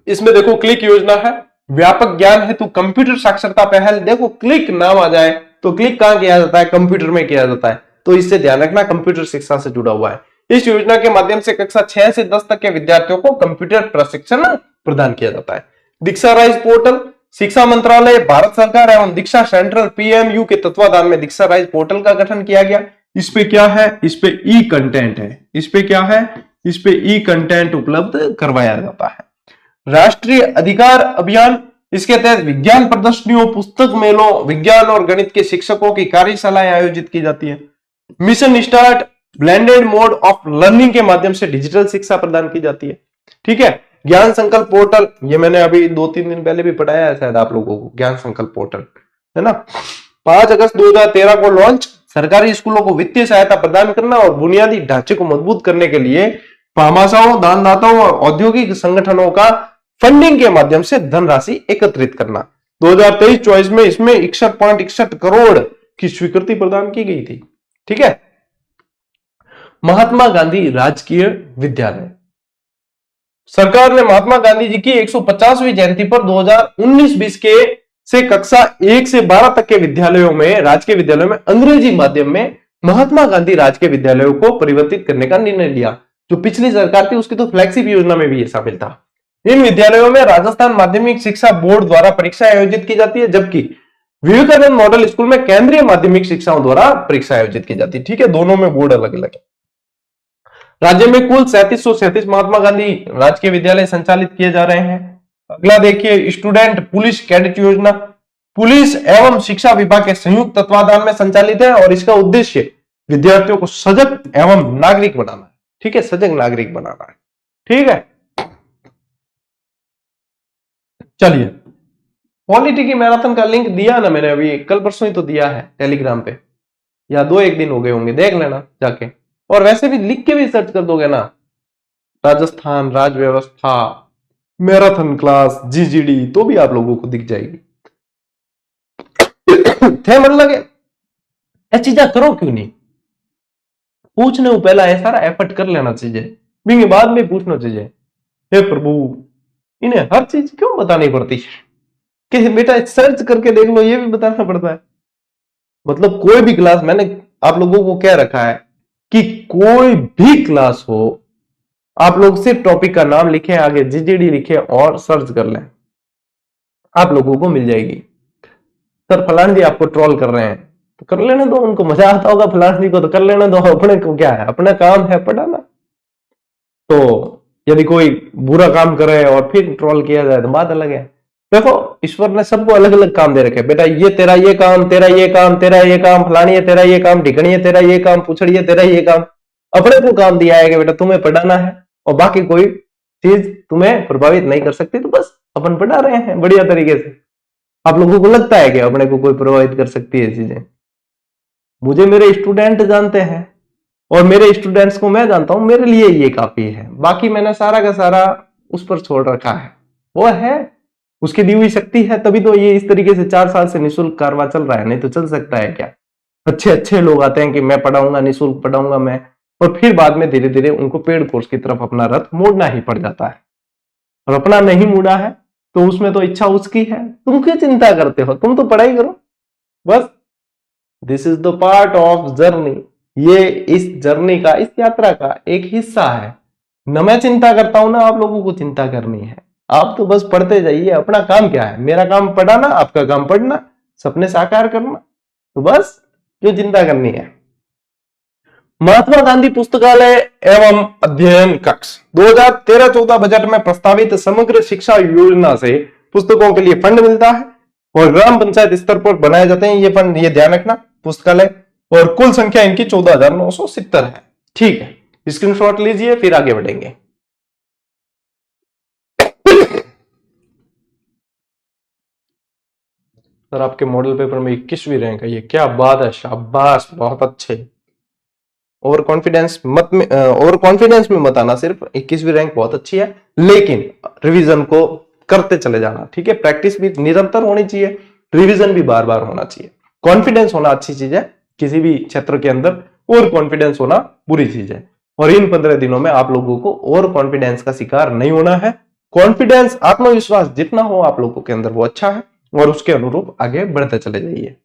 इसमें देखो क्लिक योजना है, व्यापक ज्ञान हेतु कंप्यूटर साक्षरता पहल। देखो क्लिक नाम आ जाए तो क्लिक कहां किया जाता है? कंप्यूटर में किया जाता है, तो इससे ध्यान रखना कंप्यूटर शिक्षा से जुड़ा हुआ है। इस योजना के माध्यम से कक्षा 6 से 10 तक के विद्यार्थियों को कंप्यूटर प्रशिक्षण प्रदान किया जाता है। दीक्षा राइज पोर्टल, शिक्षा मंत्रालय, भारत सरकार एवं दीक्षा सेंट्रल PMU के तत्वाधान में दीक्षा राइज पोर्टल का गठन किया गया। इस पे क्या है? इस पे ई कंटेंट है। इस पे क्या है? इस पे ई कंटेंट उपलब्ध करवाया जाता है। राष्ट्रीय अधिकार अभियान, इसके तहत विज्ञान प्रदर्शनियों, पुस्तक मेलों, विज्ञान और गणित के शिक्षकों की कार्यशालाएं आयोजित की जाती है। Mission start, blended mode of learning के माध्यम से डिजिटल शिक्षा प्रदान की जाती है। ठीक है, ज्ञान संकल्प पोर्टल, ये मैंने अभी 2-3 दिन पहले भी पढ़ाया है शायद आप लोगों को, ज्ञान संकल्प पोर्टल है ना। 5 अगस्त 2013 को लॉन्च। सरकारी स्कूलों को वित्तीय सहायता प्रदान करना और बुनियादी ढांचे को मजबूत करने के लिए भामाशाहों, दानदाताओं और औद्योगिक संगठनों का फंडिंग के माध्यम से धनराशि एकत्रित करना। 2023-24 में इसमें 61.61 करोड़ की स्वीकृति प्रदान की गई थी। ठीक है, महात्मा गांधी राजकीय विद्यालय, सरकार ने महात्मा गांधी जी की 150वीं जयंती पर 2019-20 के से कक्षा 1 से 12 तक के विद्यालयों में, राजकीय विद्यालयों में अंग्रेजी माध्यम में महात्मा गांधी राजकीय विद्यालयों को परिवर्तित करने का निर्णय लिया। जो पिछली सरकार थी उसकी तो फ्लैगशिप योजना में भी ये शामिल था। इन विद्यालयों में राजस्थान माध्यमिक शिक्षा बोर्ड द्वारा परीक्षा आयोजित की जाती है, जबकि विवेकानंद मॉडल स्कूल में केंद्रीय माध्यमिक शिक्षाओं द्वारा परीक्षा आयोजित की जाती है। ठीक है, दोनों में बोर्ड अलग अलग है। राज्य में कुल 3737 महात्मा गांधी राजकीय विद्यालय संचालित किए जा रहे हैं। अगला देखिए, स्टूडेंट पुलिस कैडेट योजना पुलिस एवं शिक्षा विभाग के संयुक्त तत्वाधान में संचालित है और इसका उद्देश्य विद्यार्थियों को सजग एवं नागरिक बनाना है। ठीक है, सजग नागरिक बनाना है। ठीक है, चलिए, पॉलिटी की मैराथन का लिंक दिया ना मैंने, अभी कल परसों ही तो दिया है टेलीग्राम पे, या 2-1 दिन हो गए होंगे, देख लेना जाके। और वैसे भी लिख के भी सर्च कर दोगे ना, राजस्थान राज्य व्यवस्था मैराथन क्लास जीजीडी, तो भी आप लोगों को दिख जाएगी। थे मन लगे ये चीजा करो क्यों नहीं, पूछने को पहला है सारा एफर्ट कर लेना चाहिए, बिंगे बाद में पूछना चाहिए। हे प्रभु, इन्हें हर चीज क्यों बतानी पड़ती है कि बेटा सर्च करके देख लो, ये भी बताना पड़ता है। मतलब कोई भी क्लास, मैंने आप लोगों को कह रखा है कि कोई भी क्लास हो, आप लोग सिर्फ टॉपिक का नाम लिखें, आगे जीजीडी लिखें और सर्च कर लें, आप लोगों को मिल जाएगी। सर फलान जी आपको ट्रोल कर रहे हैं, तो कर लेने दो, उनको मजा आता होगा फलान जी को, तो कर लेने दो, अपने को क्या है, अपना काम है पढ़ाना। तो यदि कोई बुरा काम करे और फिर ट्रोल किया जाए तो बात अलग है। देखो, ईश्वर ने सबको अलग अलग काम दे रखे, बेटा ये तेरा ये काम, तेरा ये काम, तेरा ये काम, फलानी है तेरा ये काम, ढिकनी है तेरा ये काम, पूछड़ी है तेरा ये काम। अपने को काम दिया है कि बेटा तुम्हें पढ़ाना है और बाकी कोई चीज तुम्हें प्रभावित नहीं कर सकती, तो बस अपन पढ़ा रहे हैं बढ़िया तरीके से। आप लोगों को लगता है कि अपने को कोई प्रभावित कर सकती है चीजें? मुझे मेरे स्टूडेंट जानते हैं और मेरे स्टूडेंट्स को मैं जानता हूं, मेरे लिए ये काफी है। बाकी मैंने सारा का सारा उस पर छोड़ रखा है, वो है उसकी दी हुई शक्ति है, तभी तो ये इस तरीके से 4 साल से निःशुल्क कारवा चल रहा है, नहीं तो चल सकता है क्या? अच्छे अच्छे लोग आते हैं कि मैं पढ़ाऊंगा, निःशुल्क पढ़ाऊंगा मैं, और फिर बाद में धीरे धीरे उनको पेड कोर्स की तरफ अपना रथ मोड़ना ही पड़ जाता है। और अपना नहीं मुड़ा है तो उसमें तो इच्छा उसकी है, तुम क्यों चिंता करते हो, तुम तो पढ़ाई करो बस। This is the part of journey, ये इस जर्नी का, इस यात्रा का एक हिस्सा है। न मैं चिंता करता हूं ना आप लोगों को चिंता करनी है, आप तो बस पढ़ते जाइए। अपना काम क्या है, मेरा काम पढ़ाना, आपका काम पढ़ना, सपने साकार करना, तो बस क्यों चिंता करनी है। महात्मा गांधी पुस्तकालय एवं अध्ययन कक्ष 2013-14 बजट में प्रस्तावित समग्र शिक्षा योजना से पुस्तकों के लिए फंड मिलता है और ग्राम पंचायत स्तर पर बनाए जाते हैं ये फंड, ये ध्यान रखना, पुस्तकालय। और कुल संख्या इनकी 14,970 है। ठीक है, स्क्रीनशॉट लीजिए, फिर आगे बढ़ेंगे। सर आपके मॉडल पेपर में 21वीं रैंक है, ये क्या बात है, शाबाश, बहुत अच्छे। ओवर कॉन्फिडेंस में मत आना, सिर्फ 21वीं रैंक बहुत अच्छी है, लेकिन रिवीजन को करते चले जाना। ठीक है, प्रैक्टिस भी निरंतर होनी चाहिए, रिवीजन भी बार बार होना चाहिए। कॉन्फिडेंस होना अच्छी चीज है किसी भी क्षेत्र के अंदर, और कॉन्फिडेंस होना बुरी चीज है। और इन 15 दिनों में आप लोगों को और कॉन्फिडेंस का शिकार नहीं होना है। कॉन्फिडेंस, आत्मविश्वास जितना हो आप लोगों के अंदर वो अच्छा है, और उसके अनुरूप आगे बढ़ते चले जाइए।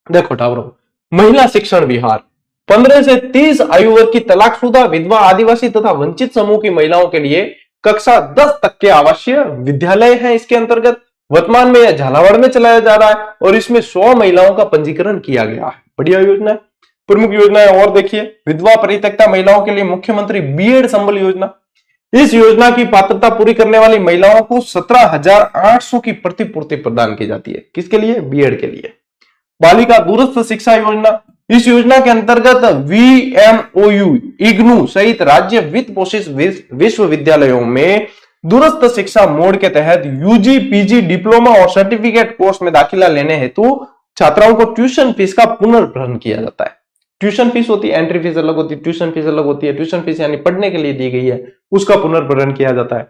देखो टावरों, महिला शिक्षण विहार 15 से 30 आयु वर्ग की तलाकशुदा, विधवा, आदिवासी तथा वंचित समूह की महिलाओं के लिए कक्षा 10 तक के आवासीय विद्यालय है। इसके अंतर्गत वर्तमान में यह झालावाड़ में चलाया जा रहा है और इसमें 100 महिलाओं का पंजीकरण किया गया है। बढ़िया योजना है। प्रमुख योजनाएं और देखिए, विधवा परित्यक्ता महिलाओं के लिए मुख्यमंत्री बीएड संबल योजना। इस योजना की पात्रता पूरी करने वाली महिलाओं को 17,800 की प्रतिपूर्ति प्रदान की जाती है। किसके लिए? बीएड के लिए। बालिका दूरस्थ शिक्षा योजना, इस योजना के अंतर्गत VMOU, इग्नू सहित राज्य वित्त पोषित विश्वविद्यालयों में दूरस्थ शिक्षा मोड के तहत यूजी, पीजी, डिप्लोमा और सर्टिफिकेट कोर्स में दाखिला लेने हेतु छात्राओं को ट्यूशन फीस का पुनर्भरण किया जाता है। ट्यूशन फीस होती है, एंट्री फीस अलग होती है, ट्यूशन फीस अलग होती है। ट्यूशन फीस यानी पढ़ने के लिए दी गई है, उसका पुनर्भरण किया जाता है।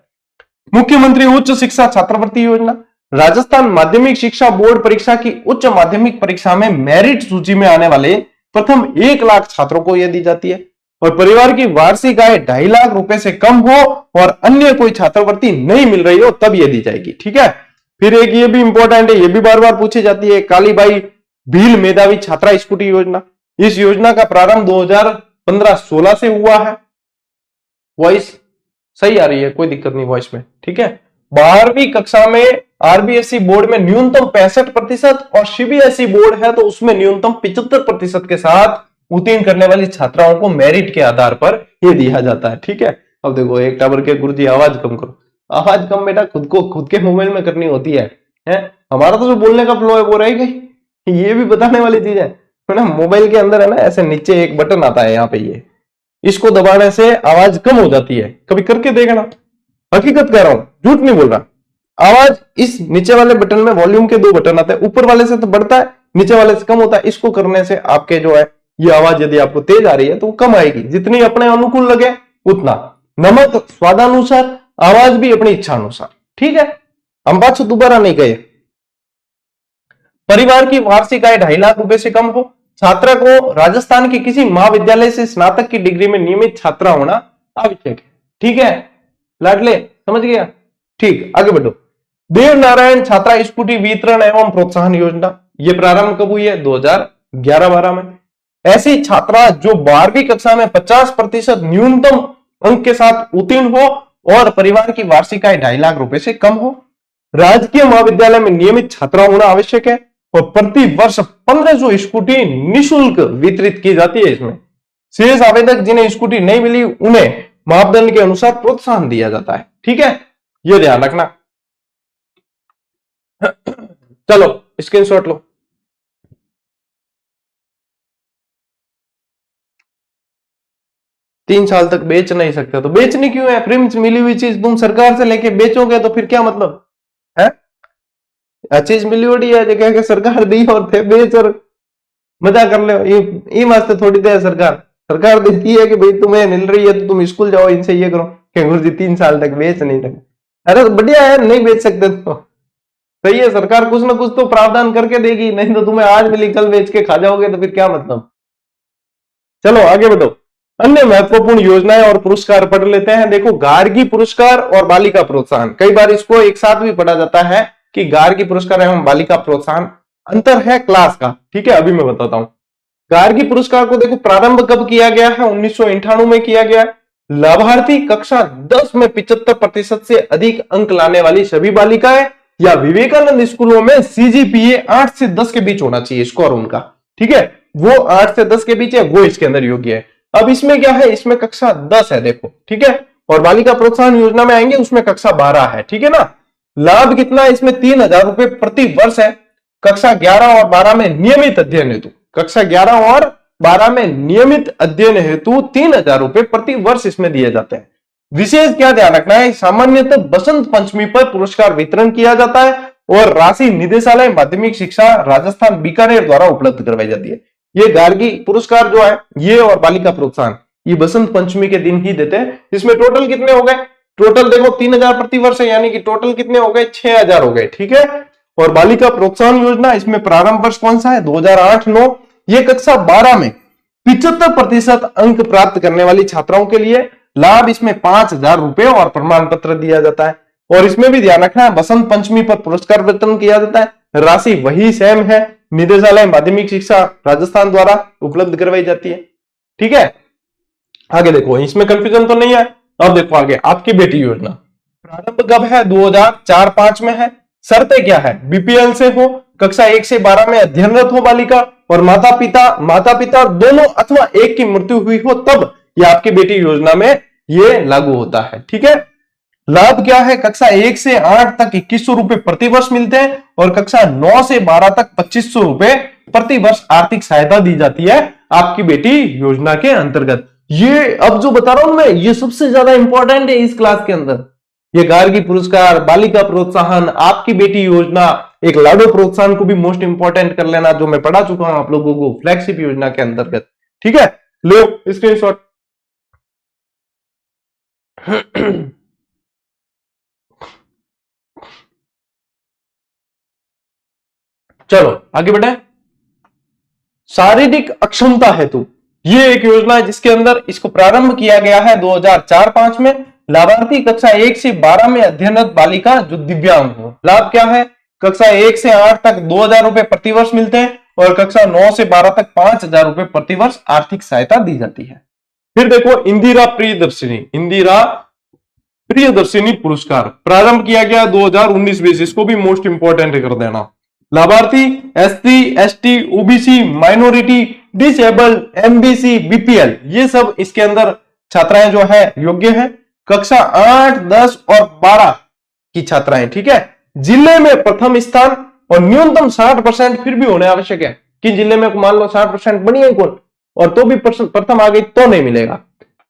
मुख्यमंत्री उच्च शिक्षा छात्रवृत्ति योजना, राजस्थान माध्यमिक शिक्षा बोर्ड परीक्षा की उच्च माध्यमिक परीक्षा में मेरिट सूची में आने वाले प्रथम 1 लाख छात्रों को यह दी जाती है। और परिवार की वार्षिक आय 2.5 लाख रुपए से कम हो और अन्य कोई छात्रवृत्ति नहीं मिल रही हो तब यह दी जाएगी। ठीक है, फिर एक ये भी इंपॉर्टेंट है, ये भी बार बार पूछी जाती है, कालीबाई भील मेधावी छात्रा स्कूटी योजना। इस योजना का प्रारंभ 2015-16 से हुआ है। वॉइस सही आ रही है, कोई दिक्कत नहीं वॉइस में, ठीक है। 12वीं कक्षा में आरबीएसई बोर्ड में न्यूनतम 65% और सीबीएसई बोर्ड है तो उसमें न्यूनतम 75% के साथ उत्तीर्ण करने वाली छात्राओं को मेरिट के आधार पर यह दिया जाता है, ठीक है। अब देखो एक टावर के गुरुजी आवाज कम करो, आवाज कम बेटा खुद के मोबाइल में करनी होती है, हमारा तो जो बोलने का फ्लो है वो रहेगा ही, ये भी बताने वाली चीज है ना। मोबाइल के अंदर है ना ऐसे नीचे एक बटन आता है यहाँ पे, ये इसको दबाने से आवाज कम हो जाती है, कभी करके देखना, हकीकत कह रहा हूं, झूठ नहीं बोल रहा। आवाज इस नीचे वाले बटन में वॉल्यूम के 2 बटन आते हैं, ऊपर वाले से तो बढ़ता है, नीचे वाले से कम होता है। इसको करने से आपके जो है ये आवाज यदि आपको तेज आ रही है तो वो कम आएगी, जितनी अपने अनुकूल लगे उतना। नमक स्वादानुसार, आवाज भी अपनी इच्छा अनुसार, ठीक है। हम बात दोबारा नहीं कहे। परिवार की वार्षिक आय 2.5 लाख रुपए से कम हो, छात्रा को राजस्थान के किसी महाविद्यालय से स्नातक की डिग्री में नियमित छात्रा होना आवश्यक है, ठीक है। लाडले समझ गया, ठीक। आगे बढ़ो। देव नारायण छात्रा स्कूटी वितरण एवं प्रोत्साहन योजना, यह प्रारंभ कब हुई है? 2011-12 में। ऐसी छात्रा जो 12वीं कक्षा में 50% न्यूनतम अंक के साथ उत्तीर्ण हो और परिवार की वार्षिक आय 2.5 लाख रुपए से कम हो, राजकीय महाविद्यालय में नियमित छात्रा होना आवश्यक है और प्रति वर्ष 1500 स्कूटी निःशुल्क वितरित की जाती है। इसमें शेष आवेदक जिन्हें स्कूटी नहीं मिली उन्हें मापदंड के अनुसार प्रोत्साहन दिया जाता है, ठीक है, ये ध्यान रखना। चलो स्क्रीनशॉट लो। तीन साल तक बेच नहीं सकते तो बेचनी क्यों है? फ्री में मिली हुई चीज तुम सरकार से लेके बेचोगे तो फिर क्या मतलब है? चीज मिली हुई है जगह सरकार दी और थे बेच और मजा कर ले, ये वास्ते थोड़ी दे सरकार देती है कि भाई तुम्हें मिल रही है तो तुम स्कूल जाओ, इनसे ये करो कि गुरुजी 3 साल तक बेच नहीं सकते। अरे तो बढ़िया है, नहीं बेच सकते तो सही है, सरकार कुछ ना कुछ तो प्रावधान करके देगी, नहीं तो तुम्हें आज मिली कल बेच के खा जाओगे तो फिर क्या मतलब। चलो आगे बढ़ो। अन्य महत्वपूर्ण योजनाएं और पुरस्कार पढ़ लेते हैं। देखो गार्गी पुरस्कार और बालिका प्रोत्साहन, कई बार इसको एक साथ भी पढ़ा जाता है कि गार्गी पुरस्कार एवं बालिका प्रोत्साहन। अंतर है क्लास का, ठीक है, अभी मैं बताता हूं। गार्गी पुरस्कार को देखो प्रारंभ कब किया गया है? 1998 में किया गया। लाभार्थी कक्षा 10 में 75% से अधिक अंक लाने वाली सभी बालिकाएं या विवेकानंद स्कूलों में सीजीपीए 8 से 10 के बीच होना चाहिए स्कोर उनका, ठीक है, वो 8 से 10 के बीच है, वो इसके अंदर योग्य है। अब इसमें क्या है? इसमें कक्षा 10 है देखो, ठीक है, और बालिका प्रोत्साहन योजना में आएंगे उसमें कक्षा 12 है, ठीक है ना। लाभ कितना है इसमें? 3000 रुपए प्रति वर्ष है। कक्षा 11 और 12 में नियमित अध्ययन हेतु, कक्षा 11 और 12 में नियमित अध्ययन हेतु 3000 रुपए प्रति वर्ष इसमें दिए जाते हैं। विशेष क्या ध्यान रखना है? सामान्यतः बसंत पंचमी पर पुरस्कार वितरण किया जाता है और राशि निदेशालय माध्यमिक शिक्षा राजस्थान बीकानेर द्वारा उपलब्ध करवाई जाती है। ये गार्गी पुरस्कार जो है ये और बालिका प्रोत्साहन ये बसंत पंचमी के दिन ही देते हैं। इसमें टोटल कितने हो गए? टोटल देखो 3000 प्रति वर्ष है, यानी कि टोटल कितने हो गए? 6000 हो गए, ठीक है। और बालिका प्रोत्साहन योजना इसमें प्रारंभ वर्ष कौन सा है? 2008-9। ये कक्षा 12 में 75% अंक प्राप्त करने वाली छात्राओं के लिए लाभ इसमें 5000 रुपए और प्रमाण पत्र दिया जाता है। और इसमें भी ध्यान रखना है बसंत पंचमी पर पुरस्कार वितरण किया जाता है, राशि वही सेम है, निदेशालय माध्यमिक शिक्षा राजस्थान द्वारा उपलब्ध करवाई जाती है, ठीक है। आगे देखो, इसमें कंफ्यूजन तो नहीं है। अब देखो आगे, आपकी बेटी योजना प्रारंभ कब है? 2004-5 में है। शर्तें क्या है? बीपीएल से हो, कक्षा 1 से 12 में अध्ययनरत हो बालिका और माता पिता दोनों अथवा एक की मृत्यु हुई हो, तब ये आपकी बेटी योजना में ये लागू होता है, ठीक है। लाभ क्या है? कक्षा 1 से 8 तक 2100 रुपए प्रति वर्ष मिलते हैं और कक्षा 9 से 12 तक 2500 रुपए प्रति वर्ष आर्थिक सहायता दी जाती है आपकी बेटी योजना के अंतर्गत। ये अब जो बता रहा हूं मैं, ये सबसे ज्यादा इंपॉर्टेंट है इस क्लास के अंदर। ये गार्गी पुरस्कार, बालिका प्रोत्साहन, आपकी बेटी योजना, एक लाडो प्रोत्साहन को भी मोस्ट इंपॉर्टेंट कर लेना, जो मैं पढ़ा चुका हूं आप लोगों को फ्लैगशिप योजना के अंतर्गत, ठीक है। लो स्क्रीनशॉट। चलो आगे बढ़े। शारीरिक अक्षमता हेतु ये एक योजना है जिसके अंदर इसको प्रारंभ किया गया है 2004-5 में। लाभार्थी कक्षा 1 से 12 में अध्ययनरत बालिका जो दिव्यांग हो। लाभ क्या है? कक्षा 1 से 8 तक 2,000 रुपए प्रतिवर्ष मिलते हैं और कक्षा 9 से 12 तक 5,000 रुपए प्रतिवर्ष आर्थिक सहायता दी जाती है। फिर देखो इंदिरा प्रियदर्शिनी पुरस्कार प्रारंभ किया गया 2019-20, इसको भी मोस्ट इंपोर्टेंट कर देना। लाभार्थी SC, ST, OBC, minority, disabled, MBC, BPL, ये सब इसके अंदर छात्राएं जो है योग्य है। कक्षा 8, 10 और 12 की छात्राएं, ठीक है। जिले में प्रथम स्थान और न्यूनतम 60% फिर भी होने आवश्यक है कि जिले में मान लो 60% बनी है कौन और तो भी प्रथम आ गई तो नहीं मिलेगा।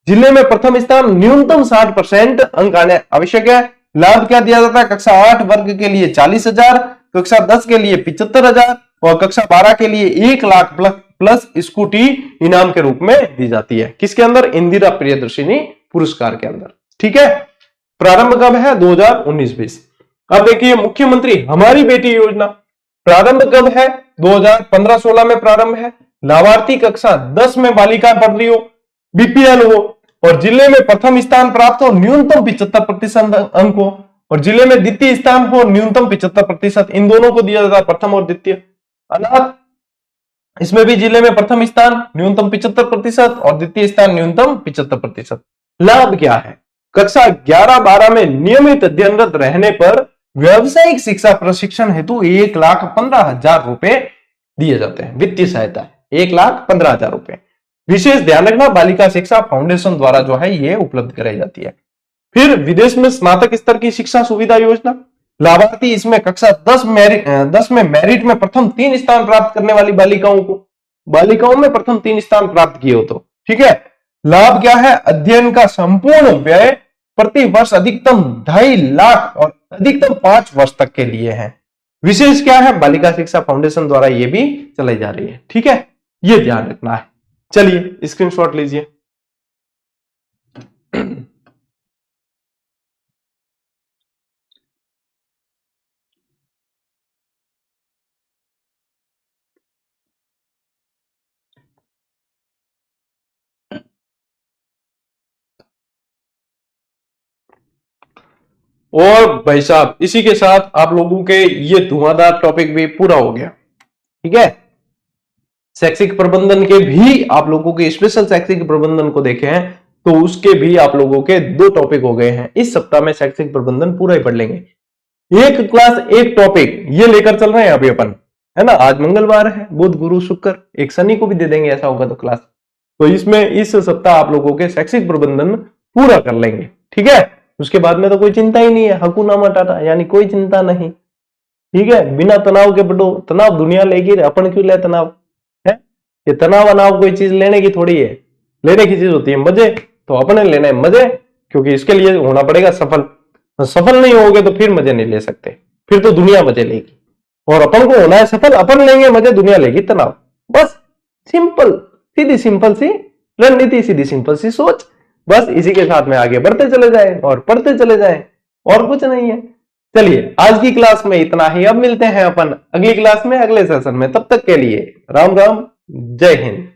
जिले में प्रथम स्थान, न्यूनतम 60% अंक आने आवश्यक है। लाभ क्या दिया जाता है? कक्षा 8 वर्ग के लिए 40,000, कक्षा 10 के लिए 75,000 और कक्षा 12 के लिए 1 लाख प्लस स्कूटी इनाम के रूप में दी जाती है। किसके अंदर? इंदिरा प्रियदर्शिनी पुरस्कार के अंदर, ठीक है। प्रारंभ कब है? 2019-20। अब देखिए मुख्यमंत्री हमारी बेटी योजना प्रारंभ कब है? 2015-16 में प्रारंभ है। लाभार्थी कक्षा 10 में बालिका पढ़ रही हो, बीपीएल हो और जिले में प्रथम स्थान प्राप्त हो, न्यूनतम 75% अंक हो और जिले में द्वितीय स्थान हो, न्यूनतम 75%। इन दोनों को दिया जाता है, प्रथम और द्वितीय। अनाथ, इसमें भी जिले में प्रथम स्थान न्यूनतम 75% और द्वितीय स्थान न्यूनतम 75%। लाभ क्या है? कक्षा 11-12 में नियमित अध्ययनरत रहने पर व्यावसायिक शिक्षा प्रशिक्षण हेतु 1,15,000 रुपए दिए जाते हैं। वित्तीय सहायता 1,15,000 रुपए। विशेष ध्यान रखना, बालिका शिक्षा फाउंडेशन द्वारा जो है ये उपलब्ध कराई जाती है। फिर विदेश में स्नातक स्तर की शिक्षा सुविधा योजना, लाभार्थी इसमें कक्षा 10 में मेरिट में प्रथम 3 स्थान प्राप्त करने वाली बालिकाओं में प्रथम 3 स्थान प्राप्त किए हो तो, ठीक है। लाभ क्या है? अध्ययन का संपूर्ण व्यय प्रति वर्ष अधिकतम 2.5 लाख और अधिकतम 5 वर्ष तक के लिए है। विशेष क्या है? बालिका शिक्षा फाउंडेशन द्वारा ये भी चलाई जा रही है, ठीक है। ये ध्यान रखना है। चलिए स्क्रीनशॉट लीजिए। और भाई साहब इसी के साथ आप लोगों के ये धुआंधार टॉपिक भी पूरा हो गया, ठीक है। शैक्षिक प्रबंधन के भी आप लोगों के स्पेशल शैक्षिक प्रबंधन को देखे हैं तो उसके भी आप लोगों के 2 टॉपिक हो गए हैं। इस सप्ताह में शैक्षिक प्रबंधन पूरा ही पढ़ लेंगे। एक क्लास एक टॉपिक ये लेकर चल रहे हैं अभी अपन, है ना। आज मंगलवार है, बुध गुरु शुक्र, एक शनि को भी दे देंगे ऐसा होगा तो क्लास। तो इसमें इस सप्ताह आप लोगों के शैक्षिक प्रबंधन पूरा कर लेंगे, ठीक है। उसके बाद में तो कोई चिंता ही नहीं है, हकूना मटाटा, यानी कोई चिंता नहीं, ठीक है। बिना तनाव के पढ़ो, तनाव दुनिया लेगी, अपन क्यों ले तनाव है। ये तनाव अनाव कोई चीज लेने की थोड़ी है, लेने की चीज होती है मजे, तो अपने लेने मजे, क्योंकि इसके लिए होना पड़ेगा सफल। सफल नहीं होगे तो फिर मजे नहीं ले सकते, फिर तो दुनिया मजे लेगी। और अपन को होना है सफल, अपन लेंगे मजे, दुनिया लेगी तनाव। बस सिंपल, सीधी सिंपल सी रणनीति, सीधी सिंपल सी सोच। बस इसी के साथ में आगे बढ़ते चले जाएं और पढ़ते चले जाएं, और कुछ नहीं है। चलिए आज की क्लास में इतना ही। अब मिलते हैं अपन अगली क्लास में, अगले सेशन में। तब तक के लिए राम राम, जय हिंद।